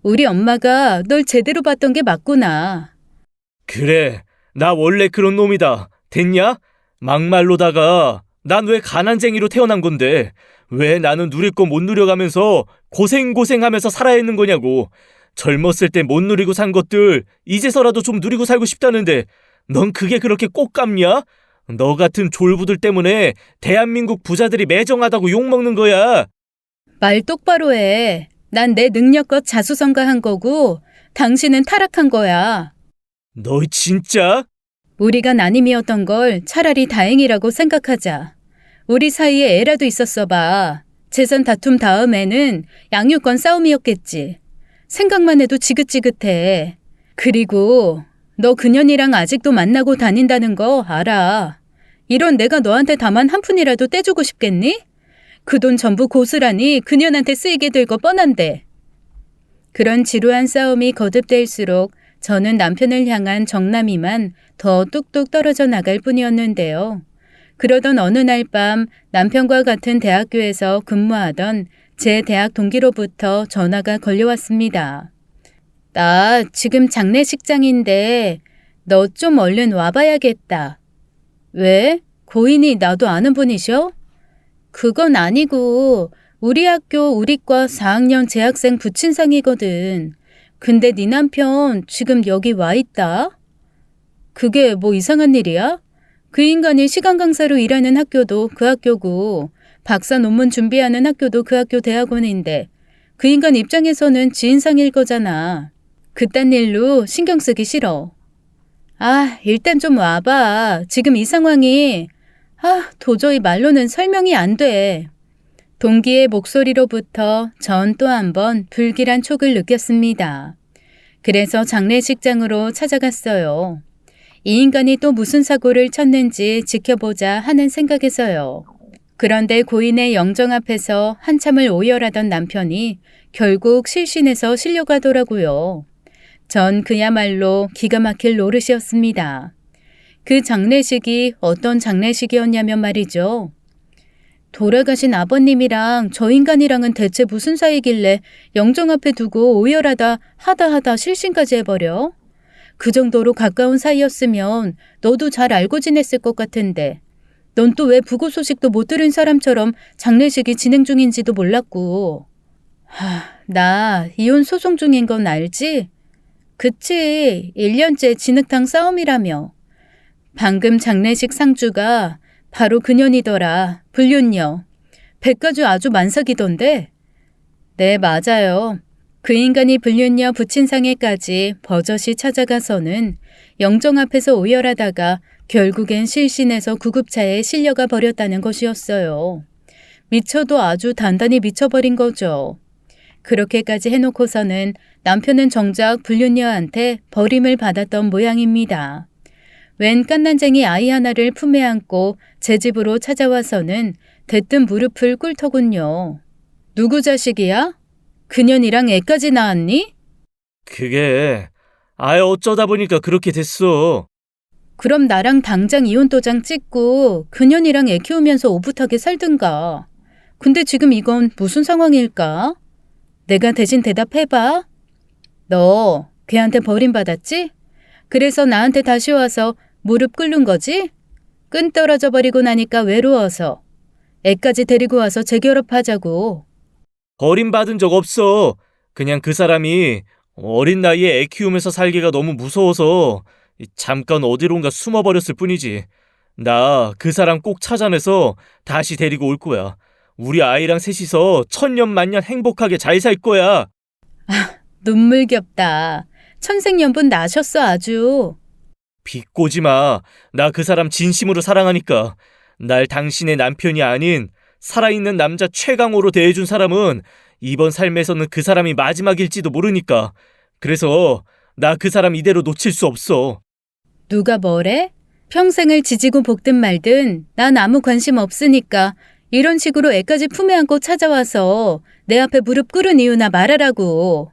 우리 엄마가 널 제대로 봤던 게 맞구나. 그래, 나 원래 그런 놈이다. 됐냐? 막말로다가 난 왜 가난쟁이로 태어난 건데 왜 나는 누릴 거 못 누려가면서 고생하면서 살아야 했는 거냐고. 젊었을 때 못 누리고 산 것들 이제서라도 좀 누리고 살고 싶다는데 넌 그게 그렇게 꼭 깝냐? 너 같은 졸부들 때문에 대한민국 부자들이 매정하다고 욕먹는 거야. 말 똑바로 해. 난 내 능력껏 자수성가한 거고 당신은 타락한 거야. 너 진짜? 우리가 난임이었던 걸 차라리 다행이라고 생각하자. 우리 사이에 애라도 있었어 봐. 재산 다툼 다음에는 양육권 싸움이었겠지. 생각만 해도 지긋지긋해. 그리고 너 그년이랑 아직도 만나고 다닌다는 거 알아. 이런 내가 너한테 다만 한 푼이라도 떼주고 싶겠니? 그 돈 전부 고스란히 그년한테 쓰이게 될 거 뻔한데. 그런 지루한 싸움이 거듭될수록 저는 남편을 향한 정남이만 더 뚝뚝 떨어져 나갈 뿐이었는데요. 그러던 어느 날 밤 남편과 같은 대학교에서 근무하던 제 대학 동기로부터 전화가 걸려왔습니다. 나 지금 장례식장인데 너 좀 얼른 와봐야겠다. 왜? 고인이 나도 아는 분이셔? 그건 아니고 우리 학교 우리과 4학년 재학생 부친상이거든. 근데 네 남편 지금 여기 와 있다? 그게 뭐 이상한 일이야? 그 인간이 시간 강사로 일하는 학교도 그 학교고 박사 논문 준비하는 학교도 그 학교 대학원인데 그 인간 입장에서는 지인상일 거잖아. 그딴 일로 신경 쓰기 싫어. 일단 좀 와봐. 지금 이 상황이 도저히 말로는 설명이 안 돼. 동기의 목소리로부터 전 또 한 번 불길한 촉을 느꼈습니다. 그래서 장례식장으로 찾아갔어요. 이 인간이 또 무슨 사고를 쳤는지 지켜보자 하는 생각에서요. 그런데 고인의 영정 앞에서 한참을 오열하던 남편이 결국 실신해서 실려가더라고요. 전 그야말로 기가 막힐 노릇이었습니다. 그 장례식이 어떤 장례식이었냐면 말이죠. 돌아가신 아버님이랑 저 인간이랑은 대체 무슨 사이길래 영정 앞에 두고 오열하다 하다 실신까지 해버려? 그 정도로 가까운 사이였으면 너도 잘 알고 지냈을 것 같은데 넌 또 왜 부고 소식도 못 들은 사람처럼 장례식이 진행 중인지도 몰랐고. 나 이혼 소송 중인 건 알지? 그치, 1년째 진흙탕 싸움이라며. 방금 장례식 상주가 바로 그년이더라. 불륜녀. 백가주 아주 만삭이던데. 네, 맞아요. 그 인간이 불륜녀 부친상에까지 버젓이 찾아가서는 영정 앞에서 오열하다가 결국엔 실신해서 구급차에 실려가 버렸다는 것이었어요. 미쳐도 아주 단단히 미쳐버린 거죠. 그렇게까지 해놓고서는 남편은 정작 불륜녀한테 버림을 받았던 모양입니다. 웬 깐난쟁이 아이 하나를 품에 안고 제 집으로 찾아와서는 대뜸 무릎을 꿇더군요. 누구 자식이야? 그년이랑 애까지 낳았니? 그게 어쩌다 보니까 그렇게 됐어. 그럼 나랑 당장 이혼 도장 찍고 그년이랑 애 키우면서 오붓하게 살든가. 근데 지금 이건 무슨 상황일까? 내가 대신 대답해봐. 너 걔한테 버림받았지? 그래서 나한테 다시 와서 무릎 꿇는 거지? 끈 떨어져 버리고 나니까 외로워서. 애까지 데리고 와서 재결합하자고. 버림받은 적 없어. 그냥 그 사람이 어린 나이에 애 키우면서 살기가 너무 무서워서 잠깐 어디론가 숨어버렸을 뿐이지. 나 그 사람 꼭 찾아내서 다시 데리고 올 거야. 우리 아이랑 셋이서 천년만년 행복하게 잘 살 거야. 눈물겹다. 천생연분 나셨어 아주. 비꼬지 마. 나 그 사람 진심으로 사랑하니까. 날 당신의 남편이 아닌 살아있는 남자 최강호로 대해준 사람은 이번 삶에서는 그 사람이 마지막일지도 모르니까. 그래서 나 그 사람 이대로 놓칠 수 없어. 누가 뭐래? 평생을 지지고 볶든 말든 난 아무 관심 없으니까 이런 식으로 애까지 품에 안고 찾아와서 내 앞에 무릎 꿇은 이유나 말하라고.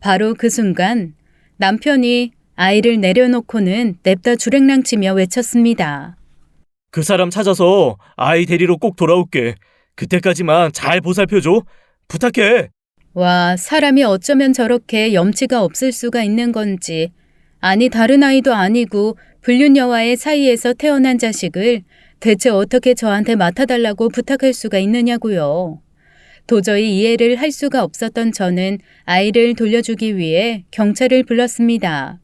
바로 그 순간 남편이 아이를 내려놓고는 냅다 주랭랑치며 외쳤습니다. 그 사람 찾아서 아이 데리러 꼭 돌아올게. 그때까지만 잘 보살펴줘. 부탁해. 와, 사람이 어쩌면 저렇게 염치가 없을 수가 있는 건지. 아니 다른 아이도 아니고 불륜녀와의 사이에서 태어난 자식을 대체 어떻게 저한테 맡아달라고 부탁할 수가 있느냐고요. 도저히 이해를 할 수가 없었던 저는 아이를 돌려주기 위해 경찰을 불렀습니다.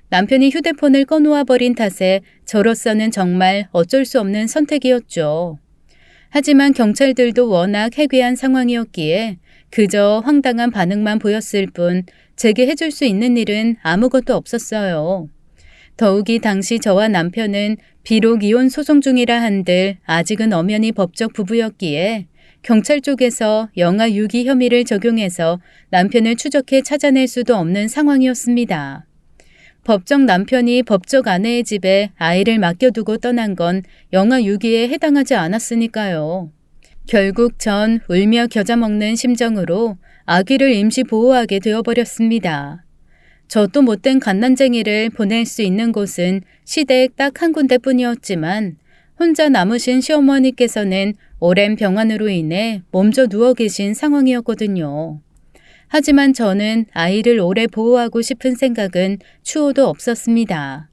남편이 휴대폰을 꺼놓아 버린 탓에 저로서는 정말 어쩔 수 없는 선택이었죠. 하지만 경찰들도 워낙 해괴한 상황이었기에 그저 황당한 반응만 보였을 뿐 제게 해줄 수 있는 일은 아무것도 없었어요. 더욱이 당시 저와 남편은 비록 이혼 소송 중이라 한들 아직은 엄연히 법적 부부였기에 경찰 쪽에서 영아 유기 혐의를 적용해서 남편을 추적해 찾아낼 수도 없는 상황이었습니다. 법적 남편이 법적 아내의 집에 아이를 맡겨두고 떠난 건 영아 유기에 해당하지 않았으니까요. 결국 전 울며 겨자 먹는 심정으로 아기를 임시 보호하게 되어버렸습니다. 저 또 못된 갓난쟁이를 보낼 수 있는 곳은 시댁 딱 한 군데뿐이었지만 혼자 남으신 시어머니께서는 오랜 병환으로 인해 몸져 누워 계신 상황이었거든요. 하지만 저는 아이를 오래 보호하고 싶은 생각은 추호도 없었습니다.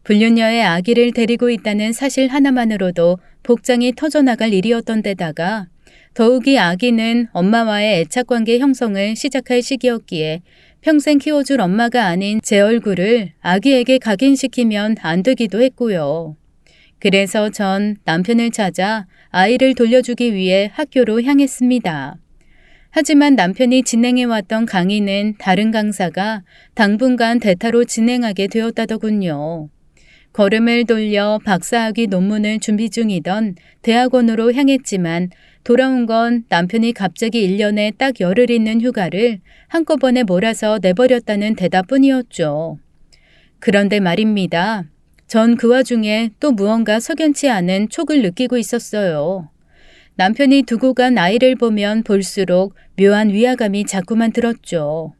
불륜녀의 아기를 데리고 있다는 사실 하나만으로도 복장이 터져나갈 일이었던 데다가 더욱이 아기는 엄마와의 애착관계 형성을 시작할 시기였기에 평생 키워줄 엄마가 아닌 제 얼굴을 아기에게 각인시키면 안 되기도 했고요. 그래서 전 남편을 찾아 아이를 돌려주기 위해 학교로 향했습니다. 하지만 남편이 진행해왔던 강의는 다른 강사가 당분간 대타로 진행하게 되었다더군요. 걸음을 돌려 박사학위 논문을 준비 중이던 대학원으로 향했지만 돌아온 건 남편이 갑자기 1년에 딱 열흘 있는 휴가를 한꺼번에 몰아서 내버렸다는 대답뿐이었죠. 그런데 말입니다. 전 그 와중에 또 무언가 석연치 않은 촉을 느끼고 있었어요. 남편이 두고 간 아이를 보면 볼수록 묘한 위화감이 자꾸만 들었죠.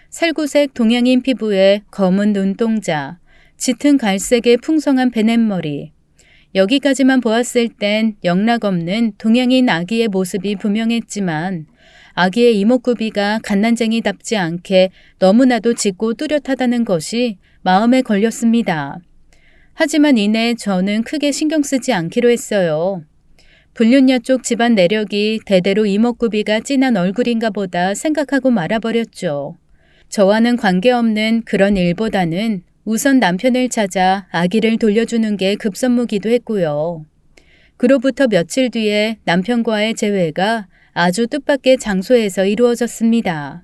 살구색 동양인 피부에 검은 눈동자, 짙은 갈색의 풍성한 베넷머리. 여기까지만 보았을 땐 영락없는 동양인 아기의 모습이 분명했지만 아기의 이목구비가 갓난쟁이답지 않게 너무나도 짙고 뚜렷하다는 것이 마음에 걸렸습니다. 하지만 이내 저는 크게 신경 쓰지 않기로 했어요. 불륜녀 쪽 집안 내력이 대대로 이목구비가 진한 얼굴인가 보다 생각하고 말아버렸죠. 저와는 관계없는 그런 일보다는 우선 남편을 찾아 아기를 돌려주는 게 급선무기도 했고요. 그로부터 며칠 뒤에 남편과의 재회가 아주 뜻밖의 장소에서 이루어졌습니다.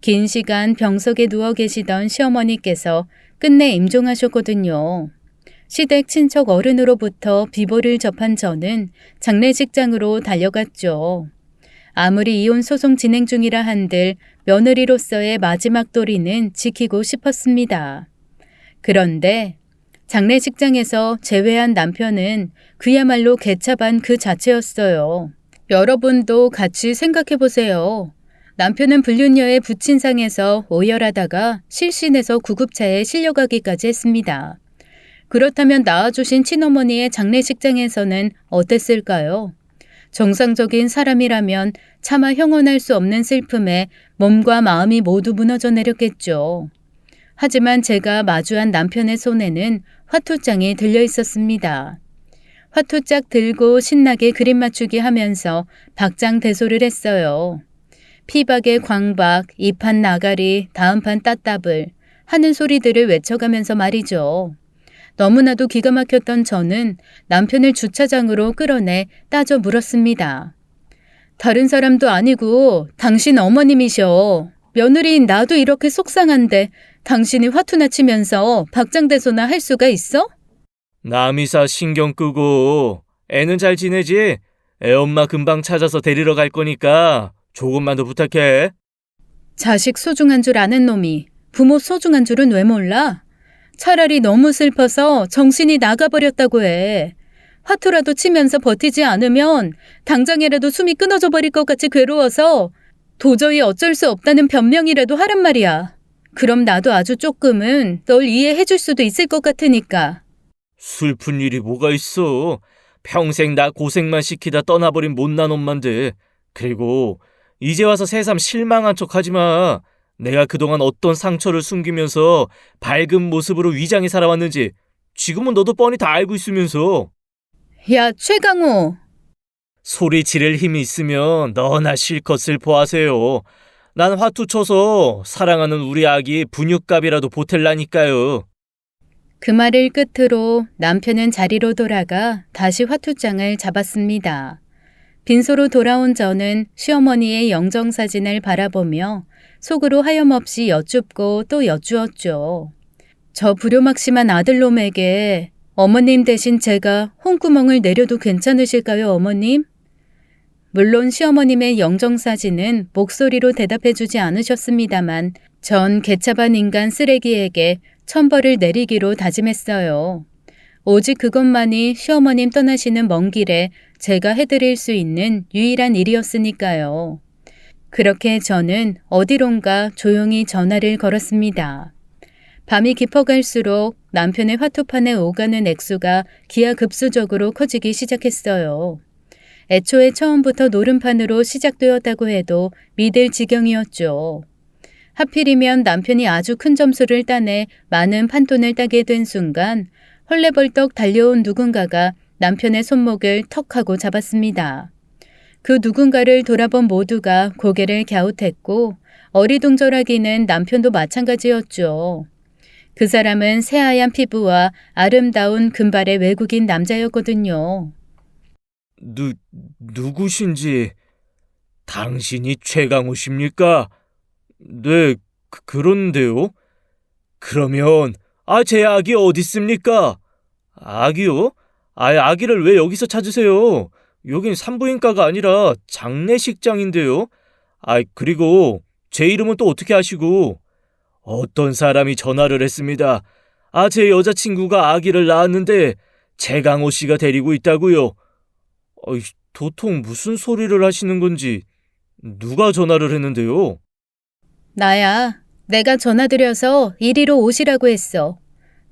긴 시간 병석에 누워 계시던 시어머니께서 끝내 임종하셨거든요. 시댁 친척 어른으로부터 비보를 접한 저는 장례식장으로 달려갔죠. 아무리 이혼 소송 진행 중이라 한들 며느리로서의 마지막 도리는 지키고 싶었습니다. 그런데 장례식장에서 재회한 남편은 그야말로 개차반 그 자체였어요. 여러분도 같이 생각해보세요. 남편은 불륜녀의 부친상에서 오열하다가 실신해서 구급차에 실려가기까지 했습니다. 그렇다면 낳아주신 친어머니의 장례식장에서는 어땠을까요? 정상적인 사람이라면 차마 형언할 수 없는 슬픔에 몸과 마음이 모두 무너져 내렸겠죠. 하지만 제가 마주한 남편의 손에는 화투장이 들려 있었습니다. 화투짝 들고 신나게 그림 맞추기 하면서 박장대소를 했어요. 피박에 광박, 이판 나가리, 다음판 따따블 하는 소리들을 외쳐가면서 말이죠. 너무나도 기가 막혔던 저는 남편을 주차장으로 끌어내 따져 물었습니다. 다른 사람도 아니고 당신 어머님이셔. 며느리인 나도 이렇게 속상한데 당신이 화투나 치면서 박장대소나 할 수가 있어? 남이사 신경 끄고 애는 잘 지내지? 애 엄마 금방 찾아서 데리러 갈 거니까 조금만 더 부탁해. 자식 소중한 줄 아는 놈이 부모 소중한 줄은 왜 몰라? 차라리 너무 슬퍼서 정신이 나가버렸다고 해. 화투라도 치면서 버티지 않으면 당장이라도 숨이 끊어져 버릴 것 같이 괴로워서 도저히 어쩔 수 없다는 변명이라도 하란 말이야. 그럼 나도 아주 조금은 널 이해해 줄 수도 있을 것 같으니까. 슬픈 일이 뭐가 있어. 평생 나 고생만 시키다 떠나버린 못난 엄만데. 그리고 이제 와서 새삼 실망한 척 하지 마. 내가 그동안 어떤 상처를 숨기면서 밝은 모습으로 위장해 살아왔는지 지금은 너도 뻔히 다 알고 있으면서. 야, 최강호. 소리 지를 힘이 있으면 너나 실컷 슬퍼하세요. 난 화투 쳐서 사랑하는 우리 아기 분유값이라도 보탤라니까요. 그 말을 끝으로 남편은 자리로 돌아가 다시 화투장을 잡았습니다. 빈소로 돌아온 저는 시어머니의 영정사진을 바라보며 속으로 하염없이 여쭙고 또 여쭈었죠. 저 불효막심한 아들놈에게 어머님 대신 제가 홍구멍을 내려도 괜찮으실까요, 어머님? 물론 시어머님의 영정사진은 목소리로 대답해주지 않으셨습니다만 전 개차반 인간 쓰레기에게 천벌을 내리기로 다짐했어요. 오직 그것만이 시어머님 떠나시는 먼 길에 제가 해드릴 수 있는 유일한 일이었으니까요. 그렇게 저는 어디론가 조용히 전화를 걸었습니다. 밤이 깊어갈수록 남편의 화투판에 오가는 액수가 기하급수적으로 커지기 시작했어요. 애초에 처음부터 노름판으로 시작되었다고 해도 믿을 지경이었죠. 하필이면 남편이 아주 큰 점수를 따내 많은 판돈을 따게 된 순간 헐레벌떡 달려온 누군가가 남편의 손목을 턱하고 잡았습니다. 그 누군가를 돌아본 모두가 고개를 갸웃했고 어리둥절하기는 남편도 마찬가지였죠. 그 사람은 새하얀 피부와 아름다운 금발의 외국인 남자였거든요. 누구신지 당신이 최강호십니까? 네, 그런데요. 그러면 제 아기 어디 있습니까? 아기요? 아기를 왜 여기서 찾으세요? 여긴 산부인과가 아니라 장례식장인데요. 그리고 제 이름은 또 어떻게 아시고? 어떤 사람이 전화를 했습니다. 제 여자친구가 아기를 낳았는데 최강호 씨가 데리고 있다고요. 도통 무슨 소리를 하시는 건지 누가 전화를 했는데요? 나야. 내가 전화드려서 이리로 오시라고 했어.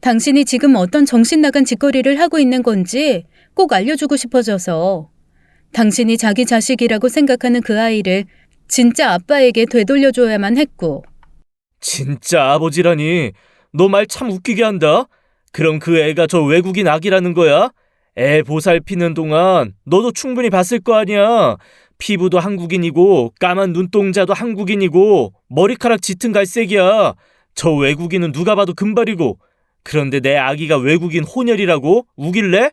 당신이 지금 어떤 정신나간 짓거리를 하고 있는 건지 꼭 알려주고 싶어져서. 당신이 자기 자식이라고 생각하는 그 아이를 진짜 아빠에게 되돌려줘야만 했고. 진짜 아버지라니. 너 말 참 웃기게 한다. 그럼 그 애가 저 외국인 아기라는 거야? 애 보살피는 동안 너도 충분히 봤을 거 아니야. 피부도 한국인이고 까만 눈동자도 한국인이고 머리카락 짙은 갈색이야. 저 외국인은 누가 봐도 금발이고. 그런데 내 아기가 외국인 혼혈이라고? 우길래?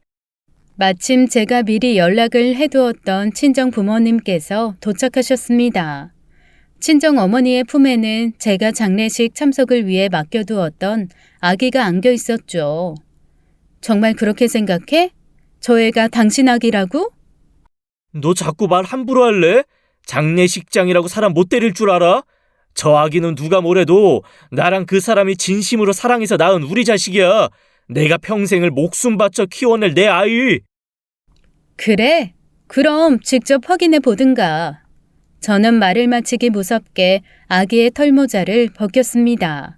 마침 제가 미리 연락을 해두었던 친정 부모님께서 도착하셨습니다. 친정 어머니의 품에는 제가 장례식 참석을 위해 맡겨두었던 아기가 안겨 있었죠. 정말 그렇게 생각해? 저 애가 당신 아기라고? 너 자꾸 말 함부로 할래? 장례식장이라고 사람 못 때릴 줄 알아? 저 아기는 누가 뭐래도 나랑 그 사람이 진심으로 사랑해서 낳은 우리 자식이야. 내가 평생을 목숨 바쳐 키워낼 내 아이. 그래? 그럼 직접 확인해 보든가. 저는 말을 마치기 무섭게 아기의 털모자를 벗겼습니다.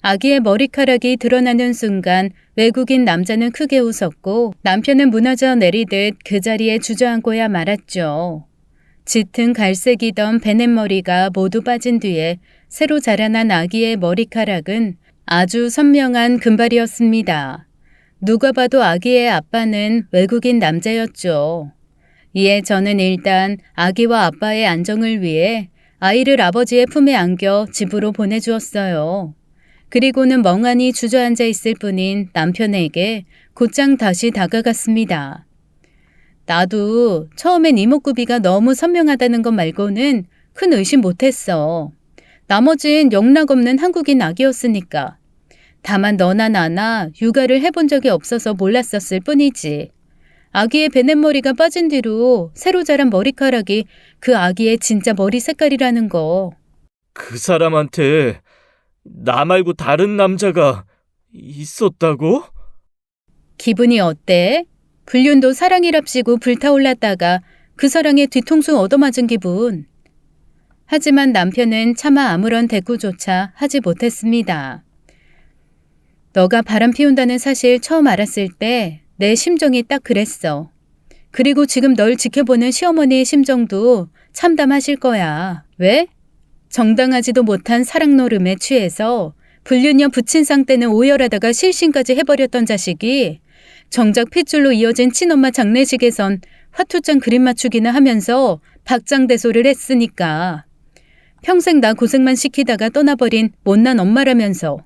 아기의 머리카락이 드러나는 순간 외국인 남자는 크게 웃었고 남편은 무너져 내리듯 그 자리에 주저앉고야 말았죠. 짙은 갈색이던 베넷머리가 모두 빠진 뒤에 새로 자라난 아기의 머리카락은 아주 선명한 금발이었습니다. 누가 봐도 아기의 아빠는 외국인 남자였죠. 이에 저는 일단 아기와 아빠의 안정을 위해 아이를 아버지의 품에 안겨 집으로 보내주었어요. 그리고는 멍하니 주저앉아 있을 뿐인 남편에게 곧장 다시 다가갔습니다. 나도 처음엔 이목구비가 너무 선명하다는 것 말고는 큰 의심 못했어. 나머진 영락없는 한국인 아기였으니까. 다만 너나 나나 육아를 해본 적이 없어서 몰랐었을 뿐이지. 아기의 베넷머리가 빠진 뒤로 새로 자란 머리카락이 그 아기의 진짜 머리 색깔이라는 거. 그 사람한테 나 말고 다른 남자가 있었다고? 기분이 어때? 불륜도 사랑이랍시고 불타올랐다가 그 사랑에 뒤통수 얻어맞은 기분. 하지만 남편은 차마 아무런 대꾸조차 하지 못했습니다. 너가 바람 피운다는 사실 처음 알았을 때 내 심정이 딱 그랬어. 그리고 지금 널 지켜보는 시어머니의 심정도 참담하실 거야. 왜? 정당하지도 못한 사랑 노름에 취해서 불륜녀 부친상 때는 오열하다가 실신까지 해버렸던 자식이 정작 핏줄로 이어진 친엄마 장례식에선 화투장 그림 맞추기나 하면서 박장대소를 했으니까. 평생 나 고생만 시키다가 떠나버린 못난 엄마라면서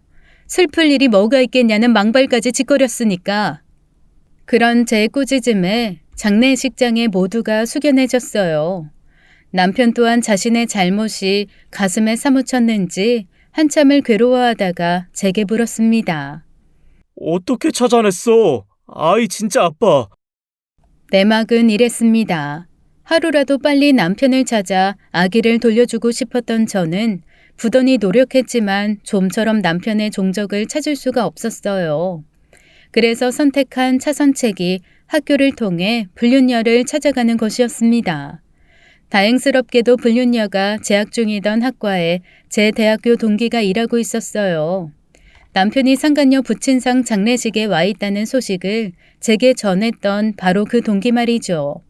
슬플 일이 뭐가 있겠냐는 망발까지 짓거렸으니까. 그런 제 꾸짖음에 장례식장에 모두가 숙연해졌어요. 남편 또한 자신의 잘못이 가슴에 사무쳤는지 한참을 괴로워하다가 제게 물었습니다. 어떻게 찾아냈어? 아이 진짜 아빠. 내막은 이랬습니다. 하루라도 빨리 남편을 찾아 아기를 돌려주고 싶었던 저는 부단히 노력했지만 좀처럼 남편의 종적을 찾을 수가 없었어요. 그래서 선택한 차선책이 학교를 통해 불륜녀를 찾아가는 것이었습니다. 다행스럽게도 불륜녀가 재학 중이던 학과에 제 대학교 동기가 일하고 있었어요. 남편이 상간녀 부친상 장례식에 와 있다는 소식을 제게 전했던 바로 그 동기 말이죠.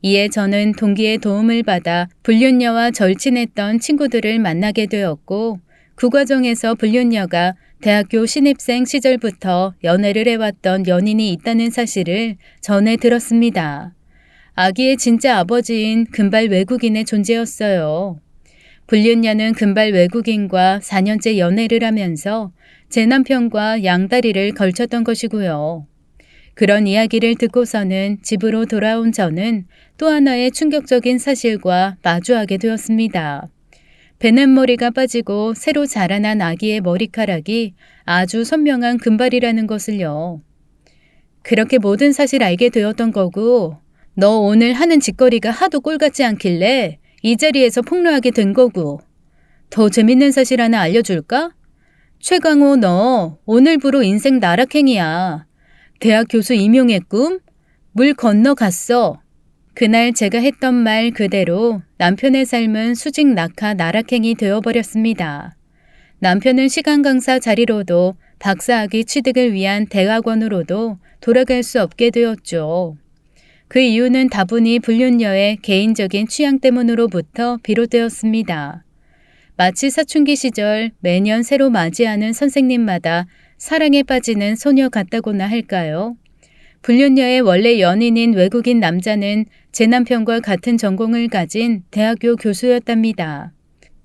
이에 저는 동기의 도움을 받아 불륜녀와 절친했던 친구들을 만나게 되었고 그 과정에서 불륜녀가 대학교 신입생 시절부터 연애를 해왔던 연인이 있다는 사실을 전해 들었습니다. 아기의 진짜 아버지인 금발 외국인의 존재였어요. 불륜녀는 금발 외국인과 4년째 연애를 하면서 제 남편과 양다리를 걸쳤던 것이고요. 그런 이야기를 듣고서는 집으로 돌아온 저는 또 하나의 충격적인 사실과 마주하게 되었습니다. 베넷머리가 빠지고 새로 자라난 아기의 머리카락이 아주 선명한 금발이라는 것을요. 그렇게 모든 사실 알게 되었던 거고 너 오늘 하는 짓거리가 하도 꼴같지 않길래 이 자리에서 폭로하게 된 거고. 더 재밌는 사실 하나 알려줄까? 최강호 너 오늘부로 인생 나락행이야. 대학 교수 임용의 꿈? 물 건너갔어. 그날 제가 했던 말 그대로 남편의 삶은 수직 낙하 나락행이 되어버렸습니다. 남편은 시간 강사 자리로도 박사학위 취득을 위한 대학원으로도 돌아갈 수 없게 되었죠. 그 이유는 다분히 불륜녀의 개인적인 취향 때문으로부터 비롯되었습니다. 마치 사춘기 시절 매년 새로 맞이하는 선생님마다 사랑에 빠지는 소녀 같다고나 할까요? 불륜녀의 원래 연인인 외국인 남자는 제 남편과 같은 전공을 가진 대학교 교수였답니다.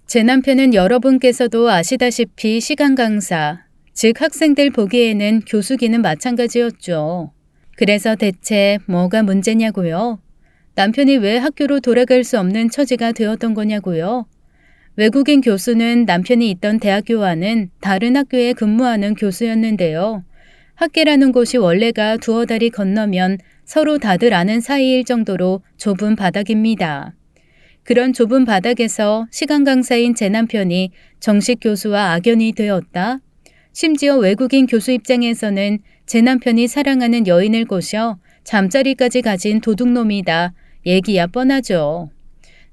제 남편은 여러분께서도 아시다시피 시간 강사, 즉 학생들 보기에는 교수기는 마찬가지였죠. 그래서 대체 뭐가 문제냐고요? 남편이 왜 학교로 돌아갈 수 없는 처지가 되었던 거냐고요? 외국인 교수는 남편이 있던 대학교와는 다른 학교에 근무하는 교수였는데요. 학계라는 곳이 원래가 두어 다리 건너면 서로 다들 아는 사이일 정도로 좁은 바닥입니다. 그런 좁은 바닥에서 시간 강사인 제 남편이 정식 교수와 악연이 되었다. 심지어 외국인 교수 입장에서는 제 남편이 사랑하는 여인을 꼬셔 잠자리까지 가진 도둑놈이다. 얘기야 뻔하죠.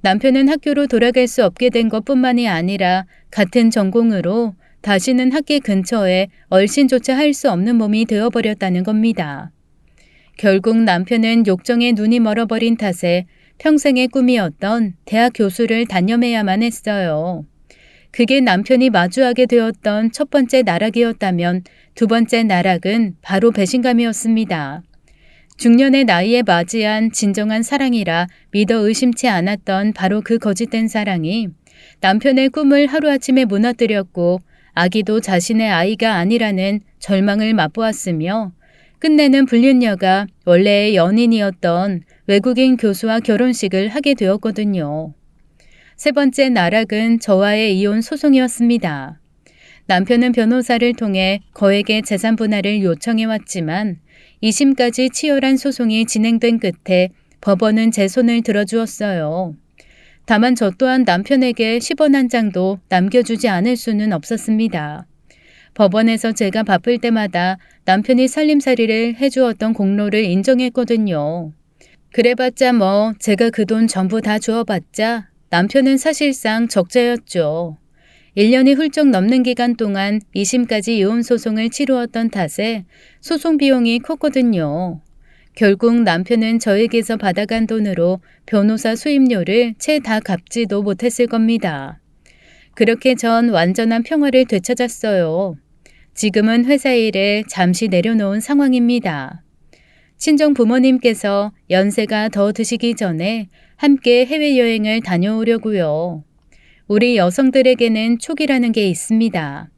남편은 학교로 돌아갈 수 없게 된 것뿐만이 아니라 같은 전공으로 다시는 학기 근처에 얼씬조차 할 수 없는 몸이 되어버렸다는 겁니다. 결국 남편은 욕정에 눈이 멀어버린 탓에 평생의 꿈이었던 대학 교수를 단념해야만 했어요. 그게 남편이 마주하게 되었던 첫 번째 나락이었다면 두 번째 나락은 바로 배신감이었습니다. 중년의 나이에 맞이한 진정한 사랑이라 믿어 의심치 않았던 바로 그 거짓된 사랑이 남편의 꿈을 하루아침에 무너뜨렸고 아기도 자신의 아이가 아니라는 절망을 맛보았으며 끝내는 불륜녀가 원래의 연인이었던 외국인 교수와 결혼식을 하게 되었거든요. 세 번째 나락은 저와의 이혼 소송이었습니다. 남편은 변호사를 통해 거액의 재산 분할을 요청해왔지만 2심까지 치열한 소송이 진행된 끝에 법원은 제 손을 들어주었어요. 다만 저 또한 남편에게 10원 한 장도 남겨주지 않을 수는 없었습니다. 법원에서 제가 바쁠 때마다 남편이 살림살이를 해주었던 공로를 인정했거든요. 그래봤자 뭐 제가 그 돈 전부 다 주어봤자 남편은 사실상 적자였죠. 1년이 훌쩍 넘는 기간 동안 2심까지 이혼 소송을 치루었던 탓에 소송 비용이 컸거든요. 결국 남편은 저에게서 받아간 돈으로 변호사 수임료를 채 다 갚지도 못했을 겁니다. 그렇게 전 완전한 평화를 되찾았어요. 지금은 회사 일에 잠시 내려놓은 상황입니다. 친정 부모님께서 연세가 더 드시기 전에 함께 해외여행을 다녀오려고요. 우리 여성들에게는 촉이라는 게 있습니다.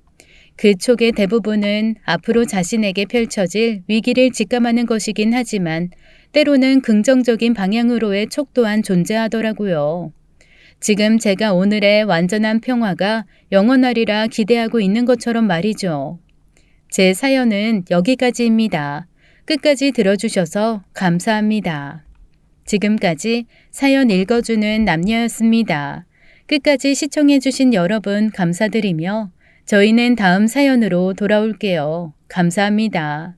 그 촉의 대부분은 앞으로 자신에게 펼쳐질 위기를 직감하는 것이긴 하지만 때로는 긍정적인 방향으로의 촉 또한 존재하더라고요. 지금 제가 오늘의 완전한 평화가 영원하리라 기대하고 있는 것처럼 말이죠. 제 사연은 여기까지입니다. 끝까지 들어주셔서 감사합니다. 지금까지 사연 읽어주는 남녀였습니다. 끝까지 시청해주신 여러분 감사드리며 저희는 다음 사연으로 돌아올게요. 감사합니다.